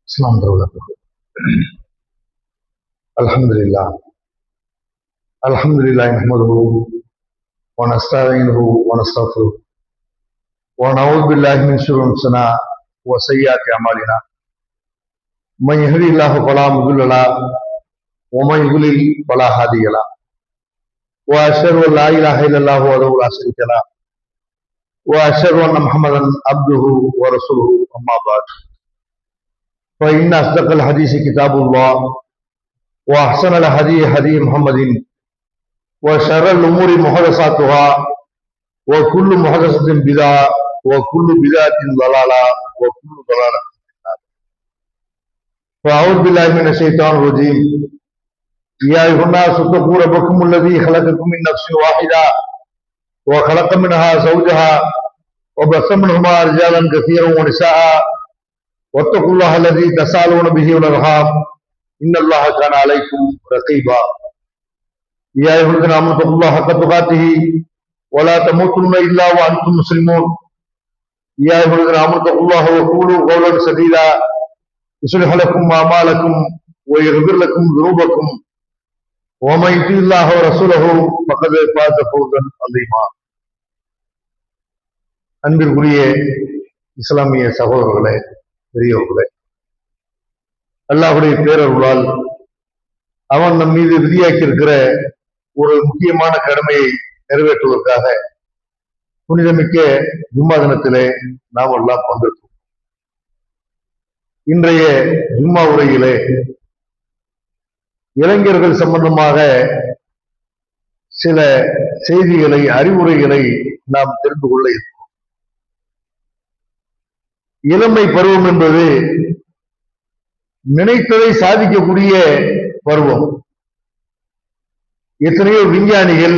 السلام عليكم. الحمد لله نحمده ونستعينه ونستغفره ونعوذ بالله من شرور انفسنا وسيئات اعمالنا من يهده الله فلا مضل له ومن يضلل فلا هادي له واشهد ان لا اله الا الله وحده لا شريك له واشهد ان محمدا عبده ورسوله اما بعد فإن أصدق الحديث كتاب الله وأحسن الهدي هدي محمد وشر الأمور محدثاتها وكل محدثة بدعة وكل بدعة ضلالة وكل ضلالة فأعوذ بالله من الشيطان الرجيم يا أيها الناس اتقوا ربكم الذي خلقكم من نفس واحدة وخلق منها زوجها وبث منهما رجالا كثيرا ونساء واتقوا الله الذي تساءلون به والارحام ان الله كان عليكم رقيبا يا ايها الذين امنوا اتقوا الله حق تقاته ولا تموتن الا وانتم مسلمون يا ايها الذين امنوا اتقوا الله وقولوا قولا سديدا يصلح لكم اعمالكم ويغفر لكم ذنوبكم ومن يطع الله ورسوله فقد فاز فوزا عظيما. அன்பிற்குரிய இஸ்லாமிய சகோதரர்களே, பெரியவர்களே, அல்லாஹ்வுடைய பேரருளால் அவன் நம் மீது விதியாக்கி இருக்கிற ஒரு முக்கியமான கடமையை நிறைவேற்றுவதற்காக புனிதமிக்க ஜும்மா தினத்திலே நாம் எல்லாம் பங்கேற்றோம். இன்றைய ஜும்மா உரையிலே இளைஞர்கள் சம்பந்தமாக சில செய்திகளை, அறிவுரைகளை நாம் தெரிந்து கொள்ள இருக்கிறோம். இளமை பருவம் என்பது நினைத்ததை சாதிக்கக்கூடிய பருவம். எத்தனையோ விஞ்ஞானிகள்,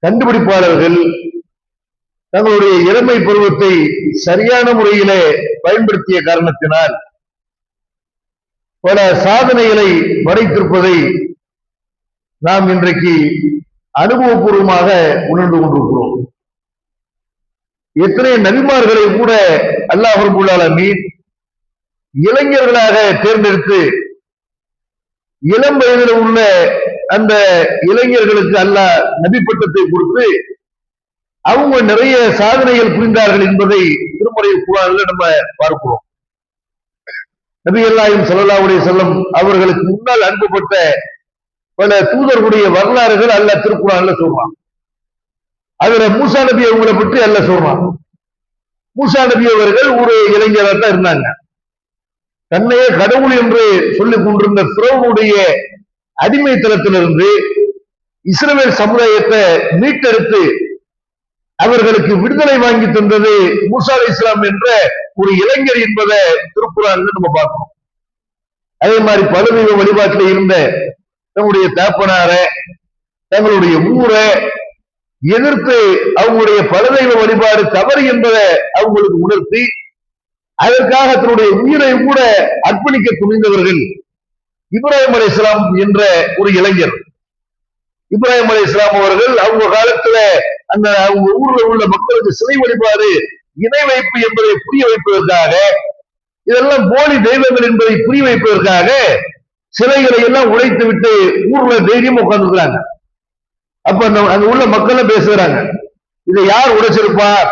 கண்டுபிடிப்பாளர்கள் தங்களுடைய இளமை பருவத்தை சரியான முறையிலே பயன்படுத்திய காரணத்தினால் பல சாதனைகளை படைத்திருப்பதை நாம் இன்றைக்கு அனுபவபூர்வமாக உணர்ந்து கொண்டிருக்கிறோம். எத்தனை நபிமார்களை கூட அல்லாஹ் ரப்பல் ஆலமீன் இளைஞர்களாக தேர்ந்தெடுத்து இளம் வயதில் உள்ள அந்த இளைஞர்களுக்கு அல்லாஹ் நபி பட்டத்தை கொடுத்து அவங்க நிறைய சாதனைகள் புரிந்தார்கள் என்பதை திருமறை குர்ஆனில் நம்ம பார்க்கிறோம். நபிகள் ஸல்லல்லாஹு அலைஹி வஸல்லம் அவர்களுக்கு முன்னால் அனுப்பப்பட்ட பல தூதர்களுடைய வரலாறுகள் அல்லாஹ் திருக்குர்ஆனில் சொல்றான். அதுல மூசா நபி அவங்களை பற்றி அல்லாஹ் சொல்றான். மூசா நபி அவர்கள் ஒரு இளைஞராக தான் இருந்தாங்க. தன்னையே கடவுள் என்று சொல்லிக் கொண்டிருந்த ஃபிரௌனுடைய அடிமைத்தனத்திலிருந்து இஸ்ரவேல் சமுதாயத்தை மீட்டெடுத்து அவர்களுக்கு விடுதலை வாங்கி தந்தது மூசா அலைஹிஸ்ஸலாம் என்ற ஒரு இளைஞர் என்பதை திருக்குர்ஆனில் நம்ம பார்க்கிறோம். அதே மாதிரி பலதெய்வ வழிபாட்டில் இருந்த தங்களுடைய தகப்பனார, தங்களுடைய ஊரை எதிர்த்து அவங்களுடைய பலதெய்வ வழிபாடு தவறு என்பதை அவங்களுக்கு உணர்த்தி அதற்காக தன்னுடைய உயிரை கூட அர்ப்பணிக்க துணிந்தவர்கள் இப்ராஹிம் அலைஹிஸ்ஸலாம் என்ற ஒரு இளைஞர். இப்ராஹிம் அலைஹிஸ்ஸலாம் அவர்கள் அவங்க காலத்துல அந்த அவங்க ஊர்ல உள்ள மக்களுக்கு சிலை வழிபாடு, இணை வைப்பு என்பதை புரிய வைப்பதற்காக, இதெல்லாம் போலி தெய்வங்கள் என்பதை புரிய வைப்பதற்காக சிலைகளை எல்லாம் உடைத்து விட்டு ஊர்ல தைரியம் உட்கார்ந்துக்கிறாங்க. அப்ப அங்க உள்ள மக்கள் பேசுறாங்க, இதை யார் உடைச்சிருப்பார்?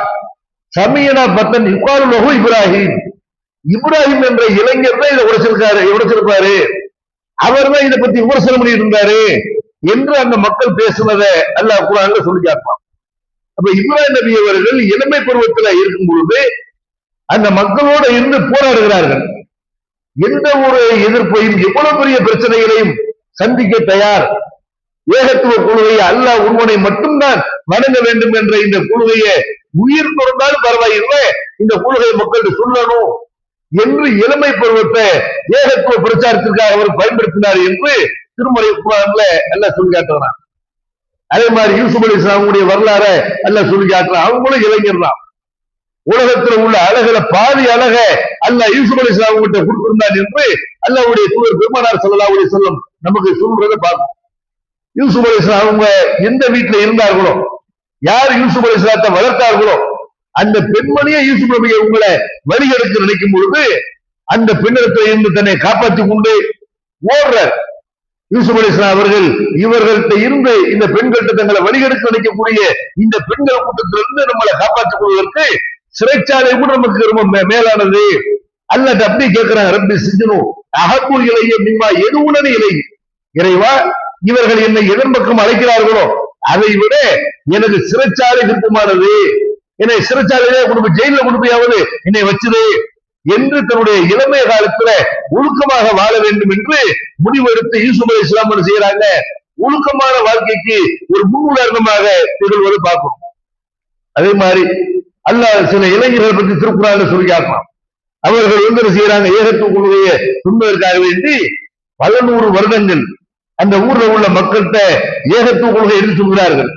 சமீனா பத்தன் யுகாலுலகு இப்ராஹிம், இப்ராஹிம் என்ற இளைஞர் தான் இதை உடைச்சிருப்பாரு, அவர் தான் இதை பத்தி விமர்சனம் பண்ணிட்டு இருந்தாரு என்று அந்த மக்கள் பேசுனதை அல்லாஹ் குர்ஆன்ல சொல்லி காட்டுறான். அப்ப இப்ராஹிம் நபி அவர்கள் இளமை பருவத்துல இருக்கும் பொழுது அந்த மக்களோட இருந்து போராடுகிறார்கள். எந்த ஒரு எதிர்ப்பையும், எவ்வளவு பெரிய பிரச்சனைகளையும் சந்திக்க தயார். ஏகத்துவ கொள்கையை, அல்லாஹ் ஒருவனை மட்டும்தான் வணங்க வேண்டும் என்ற இந்த கொள்கையை உயிர் தொடர்ந்தாலும் பரவாயில்லை, இந்த கொள்கையை மக்களுக்கு சொல்லணும் என்று இளமை பருவத்தை ஏகத்துவ பிரச்சாரத்திற்காக அவர் பயன்படுத்தினார் என்று திருமறை குர்ஆன்ல அல்லாஹ் சொல்லி காட்டுறான். அதே மாதிரி யூசுப் அலைஹிஸ்ஸலாமுடைய வரலாற அல்லாஹ் சொல்லி காட்டுறான். அவங்களும் இளைஞர் தான். உலகத்துல உள்ள அழகுல பாதி அழக அல்லாஹ் யூசுப் அலைஹிஸ்ஸலாம் கிட்ட கொடுத்திருந்தான் என்று அல்லாஹ்வுடைய தூதர் பெருமானார் ஸல்லல்லாஹு அலைஹி வஸல்லம் நமக்கு சொல்றதை பார்க்கணும். யூசுப் அலைஹிஸ்ஸலாம் அவங்க எந்த வீட்டுல இருந்தார்களோ, யார் யூசுப் அலைஹிஸ்ஸலாத்தை வளர்த்தார்களோ, அந்த பெண்மணியை யூசுப் நபியை உங்களை வழிகெடுக்க நினைக்கும் பொழுது அந்த பெண்ணிடத்தில் இருந்து தன்னை காப்பாற்றிக் கொண்டு ஓடுறார். யூசுப் அலைஹிஸ்ஸலாம் அவர்கள் இவர்கள்ட்ட இருந்து இந்த பெண்கள்கிட்ட தங்களை வழிகெடுக்க நினைக்கக்கூடிய இந்த பெண்கள் கூட்டத்திலிருந்து நம்மளை காப்பாற்றிக் கொள்வதற்கு சிறைச்சாலை கூட நமக்கு ரொம்ப மேலானது. அல்லாஹ் அப்படி கேட்கிறாங்க, ரப்பி சிஜ்னு அஹப்பு இலைய மிம்மா யதுஊனனி இலைஹி, இறைவா இவர்கள் என்னை எதன் பக்கம் அழைக்கிறார்களோ அதை விட எனக்கு சிறைச்சாலை விருப்பமானது, என்னை சிறைச்சாலையிலே கொண்டு போய் ஜெயில கொண்டு போயாவது என்னை வச்சது என்று தன்னுடைய இளமைய காலத்துல ஒழுக்கமாக வாழ வேண்டும் என்று முடிவெடுத்து யூசுப் அலைஹிஸ்ஸலாம் என்ன செய்யறாங்க, ஒழுக்கமான வாழ்க்கைக்கு ஒரு முன்னுதாரணமாக திகழ்வது பார்க்கணும். அதே மாதிரி அல்லாஹ் சில இளைஞர்கள் பற்றி திருக்குறான்ல சொல்லி காட்டலாம். அவர்கள் என்ன செய்யறாங்க, ஏகத்துவ கொள்கையை சொன்னதற்காக வேண்டி பல 100 வருடங்கள் அந்த ஊர்ல உள்ள மக்கள்கிட்ட ஏகத்துவ கொள்கை எடுத்து சொல்கிறார்கள்.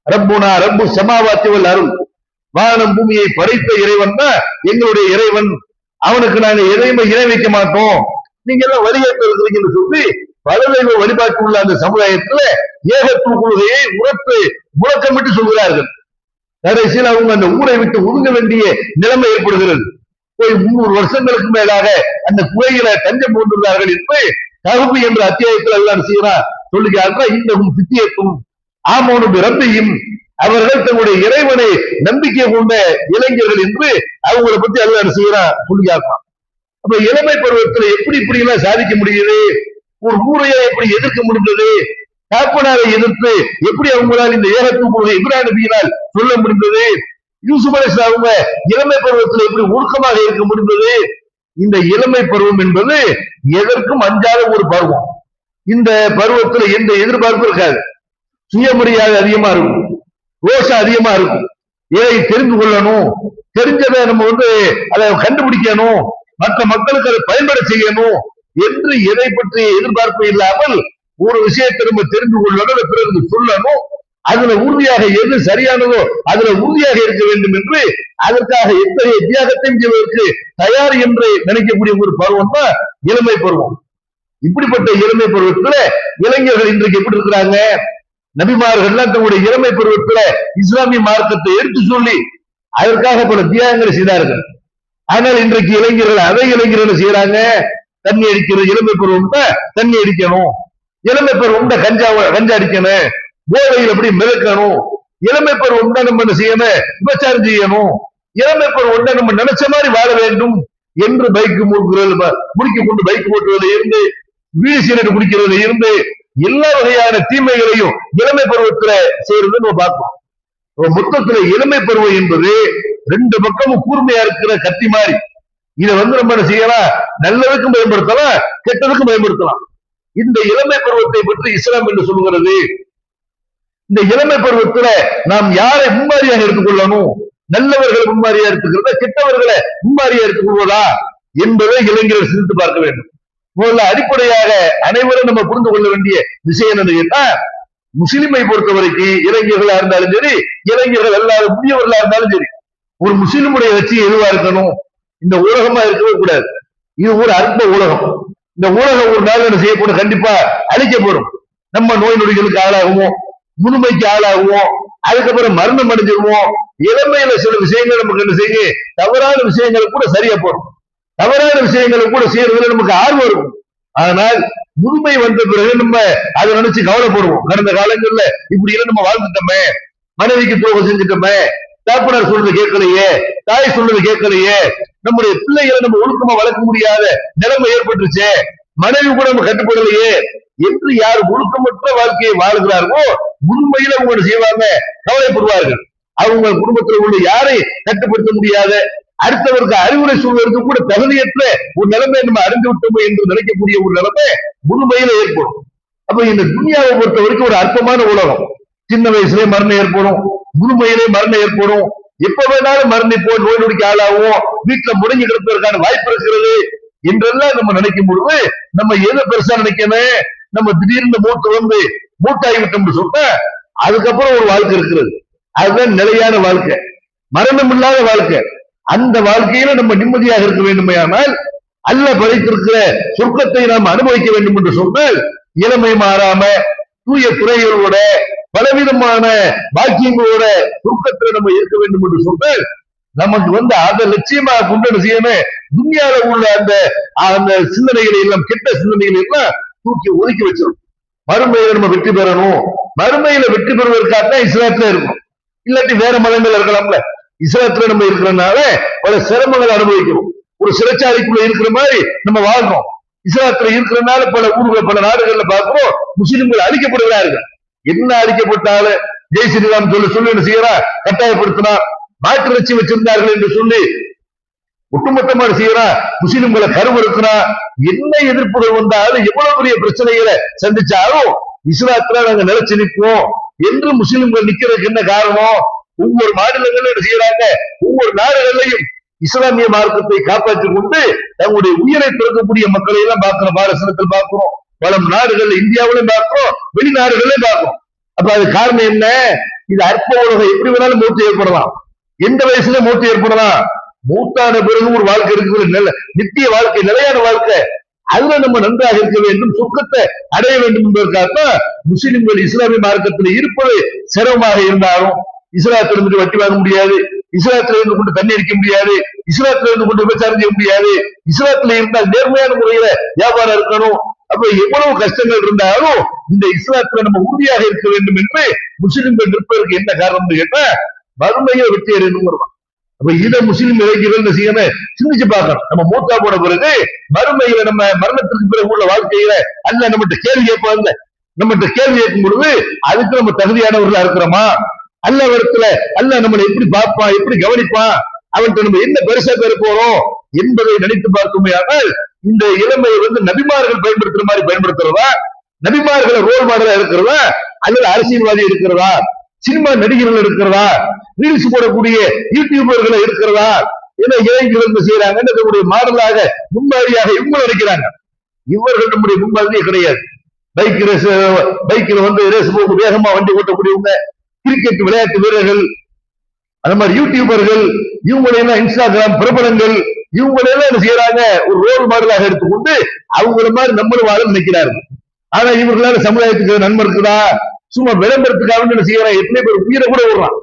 ரப்புனா ரப்பு சமாவாத்தி வல் அருள், வானம் பூமியை படைத்த இறைவன் தான் எங்களுடைய இறைவன், அவனுக்கு நாங்க எதையுமே இணை வைக்க மாட்டோம், நீங்க எல்லாம் வழிகேட்டு இருக்கிறீங்கன்னு சொல்லி பலதெய்வ வழிபாட்டு உள்ள அந்த சமுதாயத்துல ஏகத்துவ கொள்கையை உரத்து முழக்கமிட்டு சொல்கிறார்கள். கடைசியில் அவங்க அந்த ஊரை விட்டு ஒதுங்க வேண்டிய நிலைமை ஏற்படுகிறது. போய் 300 வருஷங்களுக்கு மேலாக அந்த குகையில தஞ்சம் கொண்டிருந்தார்கள் என்று கஹ்ஃப் என்ற அத்தியாயத்தில் அல்லாஹ் செய்யறான் சொல்லி காட்டுறா. இன்னும் பித்தியத்தும் ஆமோனு ரப்பியும், அவர்கள் தங்களுடைய இறைவனை நம்பிக்கை கொண்ட இளைஞர்கள் என்று அவங்களை பத்தி அல்லாஹ் செய்யறான் சொல்லி காட்டுறான். அப்ப இளமை பருவத்தில் எப்படி இப்படி எல்லாம் சாதிக்க முடியுது, ஒரு ஊரையை எப்படி எதிர்க்க முடிந்தது, காப்பனாரை எதிர்த்து எப்படி அவங்களால் இந்த ஏகத்துவ கொள்கை இப்ராஹிம் நபியினால் சொல்ல முடிந்தது, யூசுப் அலைஹிஸ்ஸலாம் அவங்க இளமை பருவத்தில் எப்படி ஒழுக்கமாக இருக்க முடிந்தது. இந்த இளமை பருவம் என்பது எதற்கும் அஞ்சாத ஒரு பருவம். இந்த பருவத்தில் எந்த எதிர்பார்ப்பும் இருக்காது, சுயமரியாதை அதிகமா இருக்கும், ரோஷம் அதிகமா இருக்கும், எதை தெரிந்து கொள்ளணும், தெரிஞ்சதை நம்ம அதை கண்டுபிடிக்கணும், மற்ற மக்களுக்கு அதை பயன்பட செய்யணும் என்று எதை பற்றிய எதிர்பார்ப்பு இல்லாமல் ஒரு விஷயத்தை நம்ம தெரிந்து கொள்ளணும், பிறகு சொல்லணும், அதுல உறுதியாக எது சரியானதோ அதுல உறுதியாக இருக்க வேண்டும் என்று அதற்காக எத்தகைய தியாகத்தையும் செய்வதற்கு தயார் என்று நினைக்கக்கூடிய ஒரு பருவம் தான் இளமை பருவம். இப்படிப்பட்ட இளமை பருவத்துல இளைஞர்கள் இன்றைக்கு எப்படி இருக்கிறாங்க, நபிமார்கள் தங்களுடைய இளமை பருவத்துல இஸ்லாமிய மார்க்கத்தை எடுத்து சொல்லி அதற்காக பல தியாகங்களை செய்தார்கள். ஆனால் இன்றைக்கு இளைஞர்கள் அதை இளைஞர்கள் செய்யறாங்க, தண்ணி அடிக்கிறது, இளமை பருவம் தண்ணி அடிக்கணும், இளமை பருவம் கஞ்சா அடிக்கணும், போதையில் எப்படி மிதக்கணும், இளமை பருவம் நம்ம என்ன செய்யணும், விபச்சாரம் செய்யணும், இளமை பருவம் நம்ம நினைச்ச மாதிரி வாழ வேண்டும் என்று பைக் முடிக்க கொண்டு பைக் ஓட்டுவதில் இருந்து வீடு சீரட்டு குடிக்கிறதுல இருந்து எல்லா வகையான தீமைகளையும் இளமை பருவத்துல செய்யறது நம்ம பார்ப்போம். மொத்தத்துல இளமை பருவம் என்பது 2 பக்கமும் கூர்மையா இருக்கிற கத்தி மாதிரி. இதை நம்ம என்ன செய்யலாம், நல்லதுக்கும் பயன்படுத்தலாம், கெட்டதுக்கும் பயன்படுத்தலாம். இந்த இளமை பருவத்தை பற்றி இஸ்லாம் என்று சொல்லுகிறது. இந்த இளமை பருவத்துல நாம் யாரை முன்மாதிரியாக எடுத்துக்கொள்ளணும், நல்லவர்களை முன்மாதிரியா எடுத்துக்கிறதா, கெட்டவர்களை முன்மாதிரியா எடுத்துக்கொள்வதா என்பதை இளைஞர்கள் சிந்தித்து பார்க்க வேண்டும். முதல்ல அடிப்படையாக அனைவரும் நம்ம புரிந்து கொள்ள வேண்டிய விஷயம் என்னன்னு கேட்டா, முஸ்லிமை பொறுத்த வரைக்கும் இளைஞர்களா இருந்தாலும் சரி, இளைஞர்கள் எல்லாரும் முதியவர்களா இருந்தாலும் சரி, ஒரு முஸ்லிமுடைய லட்சியம் எதுவா இருக்கணும், இந்த உலகமா இருக்கவே கூடாது. இது ஒரு அற்ப உலகம். இந்த உலகம் ஒரு நாள் என்ன செய்யப்படும், கண்டிப்பா அழிக்கப்படும். நம்ம நோய் நொடிகளுக்கு ஆளாகுவோம், முதுமைக்கு ஆளாகுவோம், அதுக்கப்புறம் மரணம் அடைஞ்சிருவோம். இளமையில சில விஷயங்கள் நமக்கு என்ன செய்யும், தவறான விஷயங்கள் கூட சரியா போடும், தவறான விஷயங்களை கூட செய்யறதுல நமக்கு ஆர்வம் இருக்கும். ஆனால் முதுமை வந்த பிறகு நம்ம அதை நினைச்சு கவலைப்படுவோம். கடந்த காலங்கள்ல இப்படி எல்லாம் நம்ம வாழ்ந்துட்டோமே, மனைவிக்கு துரோகம் செஞ்சுட்டோமே, தாப்பனார் சொல்றது கேட்கலையே, தாய் சொல்றது கேட்கலையே, நம்முடைய பிள்ளைகளை நம்ம ஒழுக்கமா வளர்க்க முடியாத நிலைமை ஏற்பட்டுருச்சே, மனைவி கூட நம்ம கட்டுப்படலையே என்று யார் ஒழுக்கமற்ற வாழ்க்கையை வாழ்கிறார்களோ முதுமையில அவங்க செய்வாங்க, கவலைப்படுவார்கள். அவங்க குடும்பத்தில் உள்ள யாரை கட்டுப்படுத்த முடியாத, அடுத்தவருக்கு அறிவுரை சொல்வதற்கு கூட தகுதியற்ற ஒரு நிலைமை நம்ம அறிந்து விட்டோம் என்று நினைக்கக்கூடிய ஒரு நிலைமை முதுமையில ஏற்படும். அப்ப இந்த துனியாவை பொறுத்த வரைக்கும் ஒரு அற்பமான உலகம். சின்ன வயசுலயே மரணம் ஏற்படும், முதுமையிலே மரணம் ஏற்படும், எப்ப வேணாலும் மரணம் போய் நோய் நொடிக்கு ஆளாகும், வீட்டுல முடங்கி கிடப்பதற்கான வாய்ப்பு இருக்கிறது என்றெல்லாம் நம்ம நினைக்கும் பொழுது நம்ம எதை பெருசா நினைக்கணும், நம்ம திடீர்னு மூட்டாகிவிட்டோம்னு சொன்னா அதுக்கப்புறம் ஒரு வாழ்க்கை இருக்கிறது, அதுதான் நிலையான வாழ்க்கை, மரணம் இல்லாத வாழ்க்கை. அந்த வாழ்க்கையில நம்ம நிம்மதியாக இருக்க வேண்டுமே, ஆனால் அல்லாஹ் படைத்திருக்கிற சொர்க்கத்தை நாம் அனுபவிக்க வேண்டும் என்று சொன்னால் இளமை மாறாம தூய துறைகளோட பலவிதமான பாக்கியங்களோட சொர்க்கத்தில் நம்ம இருக்க வேண்டும் என்று சொன்னால் நமக்கு வந்து அதை லட்சியமா கொண்டு செய்யணும். துன்யால உள்ள அந்த அந்த சிந்தனைகளை எல்லாம், கெட்ட சிந்தனைகளை எல்லாம் தூக்கி ஒதுக்கி வச்சிடும். மறுமையில நம்ம வெற்றி பெறணும். மறுமையில வெற்றி பெறுவதற்காகத்தான் இஸ்லாத்துல இருக்கும். இல்லாட்டி வேற மதங்கள் இருக்கலாம்ல. இஸ்லாத்துல நம்ம இருக்கிறதுனால பல சிரமங்களை அனுபவிக்கணும். ஒரு சிறைச்சாலைக்குள்ள இருக்கிற மாதிரி நம்ம வாழ்றோம். இஸ்லாத்துல இருக்கிறதுனால பல ஊர்கள், பல நாடுகள்ல பார்க்கிறோம் முஸ்லிம்கள் அழிக்கப்படுகிறார்கள். என்ன அழிக்கப்பட்டாலும் ஜெய் ஸ்ரீராம் சொல்லி என்ன செய்யறா, கட்டாயப்படுத்தினா, மாற்று லட்சியம் வச்சிருந்தார்கள் என்று சொல்லி ஒட்டுமொத்தமா செய்யறா, முஸ்லிம்களை கருவறுக்கிறா. என்ன எதிர்ப்புகள் வந்தாலும், எவ்வளவு பெரிய பிரச்சனைகளை சந்திச்சாலும் இஸ்லாத்துல நாங்க நிலைச்சு நிற்போம் என்று முஸ்லிம்கள் நிக்கிறதுக்கு என்ன காரணம்? ஒவ்வொரு மாநிலங்களும் என்ன செய்யறாங்க, ஒவ்வொரு நாடுகளையும் இஸ்லாமிய மார்க்கத்தை காப்பாற்றிக் கொண்டு தங்களுடைய உயிரை திறக்கக்கூடிய மக்களை எல்லாம் பார்க்கிறோம். பாரசீகத்தில் பார்க்கிறோம், பல நாடுகள், இந்தியாவிலும் பார்க்கிறோம், வெளிநாடுகளிலும் பார்க்கிறோம். அப்ப அது காரணம் என்ன? இது அற்ப உலகம். எப்படி வேணாலும் மூர்த்தி ஏற்படலாம், எந்த வயசுல மூர்த்தி ஏற்படலாம். மூத்தான பிறகு ஒரு வாழ்க்கை இருக்கிற நித்திய வாழ்க்கை, நிலையான வாழ்க்கை, அதுல நம்ம நன்றாக இருக்க வேண்டும், சுக்கத்தை அடைய வேண்டும் என்பதற்காகத்தான் முஸ்லிம்கள் இஸ்லாமிய மார்க்கத்தில் இருப்பது சிரமமாக இருந்தாலும் இஸ்லாத்திலிருந்து வட்டி வாங்க முடியாது, இஸ்லாத்துல இருந்து கொண்டு தண்ணி அடிக்க முடியாது, இஸ்லாத்துல இருந்து கொண்டு விபச்சாரம் செய்ய முடியாது, இஸ்லாத்துல இருந்தால் நேர்மையான முறையில வியாபாரம் இருக்கணும். அப்ப எவ்வளவு கஷ்டங்கள் இருந்தாலும் இந்த இஸ்லாத்துல நம்ம உறுதியாக இருக்க வேண்டும் என்று முஸ்லிம்கள் நிற்பதற்கு என்ன காரணம் கேட்டா, மறுமையை வெற்றி அடையணும். அப்ப இதை முஸ்லிம் இளைஞர்கள் செய்யணும், சிந்திச்சு பார்க்கணும். நம்ம மூத்தா போன பிறகு மறுமையில, நம்ம மரணத்திற்கு பிறகு உள்ள வாழ்க்கையில அல்ல நம்மகிட்ட கேள்வி கேட்பாங்க. நம்மகிட்ட கேள்வி கேட்கும் பொழுது அதுக்கு நம்ம தகுதியானவர்களா இருக்கிறோமா? அல்ல இடத்துல அல்ல நம்மளை எப்படி பார்ப்பான், எப்படி கவனிப்பான், அவன்கிட்ட நம்ம என்ன பெருசா பெற போறோம் என்பதை நினைத்து பார்க்குமே. ஆனால் இந்த இளமையை வந்து நபிமார்கள் பயன்படுத்துற மாதிரி பயன்படுத்துறதா, நபிமார்களை ரோல் மாடலா இருக்கிறதா, அல்லது அரசியல்வாதி இருக்கிறதா, சினிமா நடிகர்கள் இருக்கிறதா, ரீல்ஸ் போடக்கூடிய யூடியூபர்களை இருக்கிறதா, ஏன்னா இளைஞர்கள் செய்யறாங்க நம்முடைய மாடலாக, முன்மாதிரியாக இவங்க நினைக்கிறாங்க. இவர்கள் நம்முடைய முன்மாதிரியே கிடையாது. பைக்ல வந்து ரேஸ் போக வேகமா வண்டி ஓட்டக்கூடியவங்க, கிரிக்கெட் விளையாட்டு வீரர்கள், அந்த மாதிரி யூடியூபர்கள், இவங்களையெல்லாம் இன்ஸ்டாகிராம் பிரபலங்கள், இவங்களையெல்லாம் என்ன செய்யறாங்க, ஒரு ரோல் மாடலாக எடுத்துக்கொண்டு அவங்கள மாதிரி நம்மளும் வாழ நினைக்கிறார்கள். ஆனா இவர்களால சமுதாயத்துக்கு நன்மை இருக்குதா? சும்மா விளம்பரத்துக்காக என்ன செய்யறான், எத்தனை பேர் உயிரை கூட விடுறான்.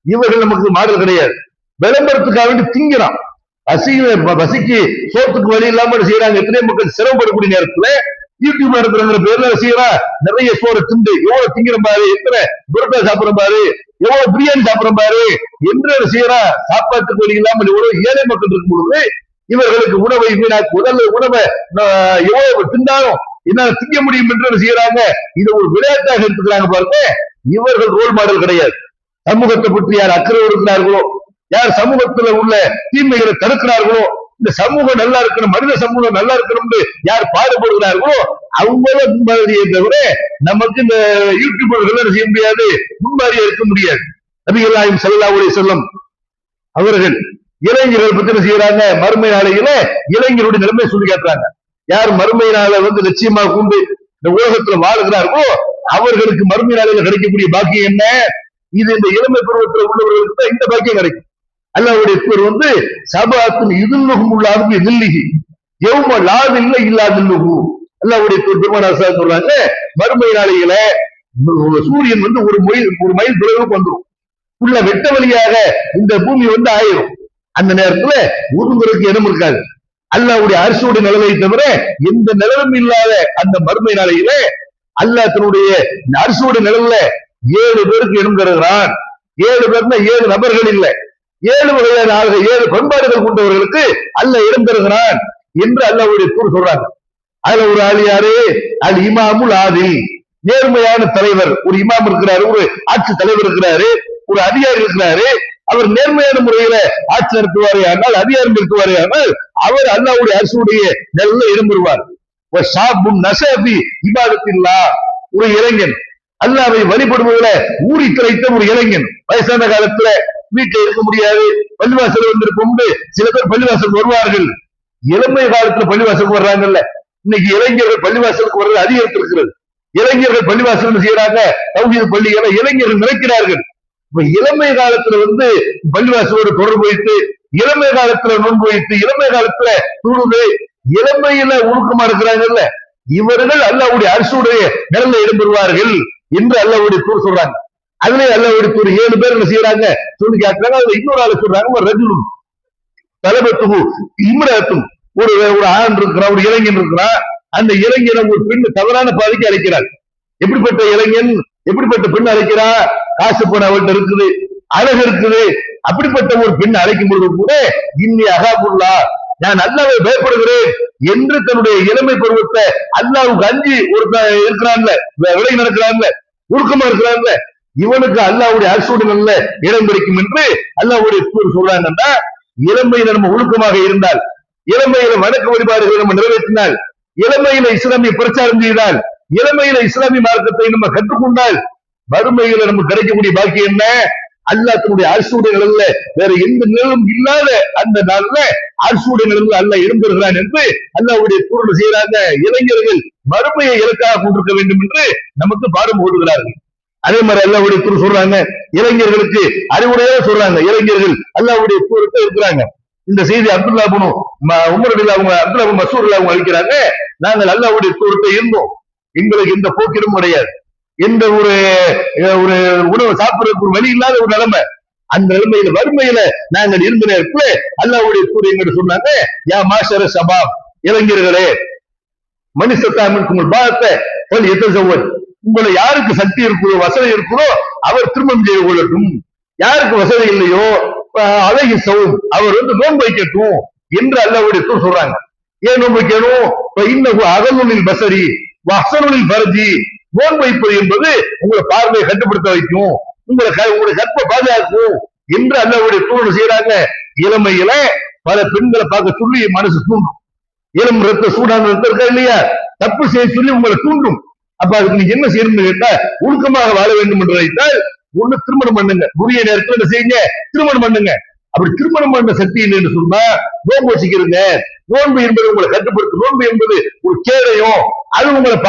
இவர்கள் நமக்கு மாடல் கிடையாது. விளம்பரத்துக்காக வேண்டி திங்கிறான். பசிக்கு சோத்துக்கு வழி இல்லாம செய்யறாங்க. எத்தனை மக்கள் சிரமப்படக்கூடிய நேரத்துல யூடியூப் நடத்துறங்கிற பேர்ல செய்யறா, நிறைய சோற திண்டு எவ்வளவு திங்கிற பாரு, எத்தனை புரோட்டா சாப்பிடுற பாரு, எவ்வளவு பிரியாணி சாப்பிடுற பாரு என்று செய்யறா. சாப்பாட்டுக்கு வழி இல்லாமல் எவ்வளவு ஏழை மக்கள் இருக்கும் பொழுது இவர்களுக்கு உணவை வீணாக்கு, உடல் உணவை எவ்வளவு திண்டாலும் என்னால திங்க முடியும் என்று செய்யறாங்க. இதை ஒரு விளையாட்டாக எடுத்துக்கிறாங்க பாருங்க. இவர்கள் ரோல் மாடல் கிடையாது. சமூகத்தை பற்றி யார் அக்கறை இருக்கிறார்களோ, யார் சமூகத்துல உள்ள தீமைகளை தடுக்கிறார்களோ, இந்த சமூகம் நல்லா இருக்கணும், மனித சமூகம் நல்லா இருக்கணும் யார் பாடுபடுகிறார்களோ அவங்களும் முன்மாதிரியை தவிர நமக்கு இந்த யூடியூபர்கள் செய்ய முடியாது, முன்மாதிரியா இருக்க முடியாது. நபிகள் நாயகம் ஸல்லல்லாஹு அலைஹி வஸல்லம் அவர்கள் இளைஞர்கள் பத்தி என்ன செய்யறாங்க, மறுமை நாளையில இளைஞருடைய நிலைமை சொல்லி காட்டுறாங்க. யார் மறுமை நாளை வந்து லட்சியமாக கொண்டு இந்த உலகத்துல வாழுகிறார்களோ அவர்களுக்கு மறுமை நாளையில கிடைக்கக்கூடிய பாக்கியம் என்ன? இது இந்த இளமை பருவத்தில் உள்ளவர்களுக்கு தான் இந்த பாக்கியம் கிடைக்கும். அல்லாஹ்வுடைய பேர் வந்து சபாத்துன் இதுல்லுகும் உள்ளாது தில்லிஹி யௌம லா தில்ல இல்லா தில்லுஹு. அல்லாஹ்வுடைய பேர் பெருமானார் சொல்றாங்க, மறுமை நாளையில சூரியன் வந்து ஒரு மைல் தொலைவுக்கு வந்துடும். உள்ள வெட்ட வழியாக இந்த பூமி வந்து ஆயிரும். அந்த நேரத்துல ஒதுங்குறதுக்கு இடம் இருக்காது. அல்லாஹ்வுடைய அரிசியுடைய நிழலை தவிர எந்த நிழலும் இல்லாத அந்த மறுமை நாளையில அல்லாஹ் தன்னுடைய அரிசியுடைய நிழல்ல 7 பேருக்கு இடம் தருகிறான். 7 பேர்னா 7 நபர்கள் இல்லை, 7 வகையான ஆளுகள், 7 பண்பாடுகள் கொண்டவர்களுக்கு அல்லாஹ் இடம் தருகிறான் என்று அல்லாஹ்வுடைய தூர் சொல்றாங்க. அதுல ஒரு ஆள் யாரு? அல் இமாமுல் ஆதில், நேர்மையான தலைவர். ஒரு இமாம் இருக்கிறாரு, ஒரு ஆட்சி தலைவர் இருக்கிறாரு, ஒரு அதிகாரி இருக்கிறாரு. அவர் நேர்மையான முறையில ஆட்சி நடத்துவாரே ஆனால், அதிகாரம் இருக்குவாரே ஆனால் அவர் அல்லாஹ்வுடைய அரசுடைய நல்ல இடம் பெறுவார். ஒரு இளைஞன் அல்லாஹ்வை வழிபடுவதில ஊறி திளைத்த ஒரு இளைஞன், வயசான காலத்துல வீட்டில் இருக்க முடியாது, பள்ளிவாசல் வந்திருக்கும். சில பேர் பள்ளிவாசல் வருவார்கள். இளமை காலத்துல பள்ளிவாசலுக்கு வர்றாங்கல்ல, இன்னைக்கு இளைஞர்கள் பள்ளிவாசலுக்கு வர்றது அதிகரித்திருக்கிறது. இளைஞர்கள் பள்ளிவாசல் செய்யறாங்க, தௌஹீத் பள்ளிகளை இளைஞர்கள் நினைக்கிறார்கள். இப்ப இளமை காலத்துல வந்து பள்ளிவாசலோடு தொடர்பு வைத்து, இளமை காலத்துல நோன்பு வைத்து, இளமை காலத்துல தொழுது, இளமையில ஒழுக்கமா இருக்கிறாங்கல்ல, இவர்கள் அல்லாஹ்வுடைய அரசுடைய நிழல்ல இடம் பெறுவார்கள் என்று அல்லாஹ்வுடைய தூர் சொல்றாங்க. அதுல அல்லாஹ்வுடைய ஒரு 7 பேர் என்ன செய்யறாங்க சொல்லி கேட்கறாங்க. அதுல இன்னொரு ஆளு சொல்றாங்க ரஜுலுன் தலபத்துஹு இம்ரஅத்துன், ஒரு ஒரு ஆண் இருக்கிறான், ஒரு இளைஞன் இருக்கிறான். அந்த இளைஞனை ஒரு பெண் தவறான பாதைக்கு அழைக்கிறார். எப்படிப்பட்ட இளைஞன், எப்படிப்பட்ட பெண் அழைக்கிறா? காசு பணம் அவள்கிட்ட இருக்குது, அழகு இருக்குது. அப்படிப்பட்ட ஒரு பெண் அழைக்கும் பொழுது கூட இன்னி அகாபுல்லா, நான் அல்லாஹ்வை பயப்படுகிறேன் என்று தன்னுடைய இளமை பருவத்தை அல்லாஹ்வுக்கு அஞ்சி ஒரு இருக்கிறான்ல, விலை நடக்கிறான்ல, உருக்கமா இருக்கிறான்ல, இவனுக்கு அல்லாஹ்வுடைய அரசுடைய நல்ல இடம் கிடைக்கும் என்று அல்லாஹ்வுடைய தூதர் சொல்றாங்கன்னா, இளமையில நம்ம ஒழுக்கமாக இருந்தால், இளமையில வணக்க வழிபாடுகளை நம்ம நிறைவேற்றினால், இளமையில இஸ்லாமிய பிரச்சாரம் செய்தால், இளமையில இஸ்லாமிய மார்க்கத்தை நம்ம கற்றுக்கொண்டால், வறுமையில நமக்கு கிடைக்கக்கூடிய பாக்கியம் என்ன? அல்லாஹ் தன்னுடைய அரசுடைய நிலையில வேற எந்த நிலையும் இல்லாத அந்த நாள்ல அரசுடைய நிலையில் அல்லாஹ் இருந்திருக்கிறான் என்று அல்லாஹ்வுடைய தூதர் செய்யறாங்க. இளைஞர்கள் வறுமையை இலக்காக கொண்டிருக்க வேண்டும் என்று நமக்கு பாடம் போடுகிறார்கள். அதே மாதிரி அல்லாஹ்வுடைய தூதர் சொல்றாங்க, இளைஞர்களுக்கு அறிவுரையா சொல்றாங்க, இளைஞர்கள் அல்லாஹ்வுடைய தூதருக்கு இருக்கிறாங்க. இந்த செய்தி அப்துல்லா இப்னு உமர் அவங்க அப்துல்லா இப்னு மஸ்ஊத் அவங்க அளிக்கிறாங்க. நாங்கள் அல்லாஹ்வுடைய தூதர்கிட்ட இருந்தோம், எங்களுக்கு எந்த போக்கிலும் கிடையாது, எந்த ஒரு ஒரு உணவு சாப்பிடுறதுக்கு ஒரு வழி இல்லாத ஒரு நிலைமை. அந்த நிலைமையில வறுமையில நாங்கள் இருந்த நேரத்துல அல்லாஹ்வுடைய தூதர் எங்கிட்ட சொன்னாங்க, யா மாஷர ஷபாப், இளைஞர்களே, மனிதத்தாமிற்கு உங்கள் பாகத்தை எத்தசவன், உங்களை யாருக்கு சக்தி இருக்குதோ வசதி இருக்குதோ அவர் திருமணம் செய்து கொள்ளட்டும், யாருக்கு வசதி இல்லையோ அழகி சவும் அவர் நோன்பு வைக்கட்டும் என்று அல்லாஹ்வுடைய தூதர் சொல்றாங்க. ஏன் நோன்பு வைக்கணும்? இன்னும் அகலுனில் பசரி வசனுனில் பரஜி, நோன்பு வைப்பது என்பது உங்களை பார்வையை கட்டுப்படுத்த வைக்கும், உங்களுடைய கற்பை பாதுகாக்கும் என்று அல்லாஹ்வுடைய தூதர் செய்யறாங்க. இளமையில பல பெண்களை பார்க்க சொல்லி மனசு தூண்டும். இளம் ரத்த சூடான ரத்தம் இருக்கா இல்லையா, தப்பு செய்ய சொல்லி உங்களை தூண்டும். அப்ப அதுக்கு நீங்க என்ன செய்யணும்னு கேட்டா, ஒழுக்கமாக வாழ வேண்டும் என்று வைத்தால் ஒண்ணு திருமணம் பண்ணுங்க, உரிய நேரத்தில் என்ன செய்யுங்க, திருமணம் பண்ணுங்க. அப்படி திருமணம் பண்ண சக்தி இல்லைன்னு சொன்னா நோன்பு வச்சுக்கிறீங்க. நோன்பு என்பது உங்களை கட்டுப்படுத்தும், நோன்பு என்பது ஒரு கேடயம், அது உங்களுடைய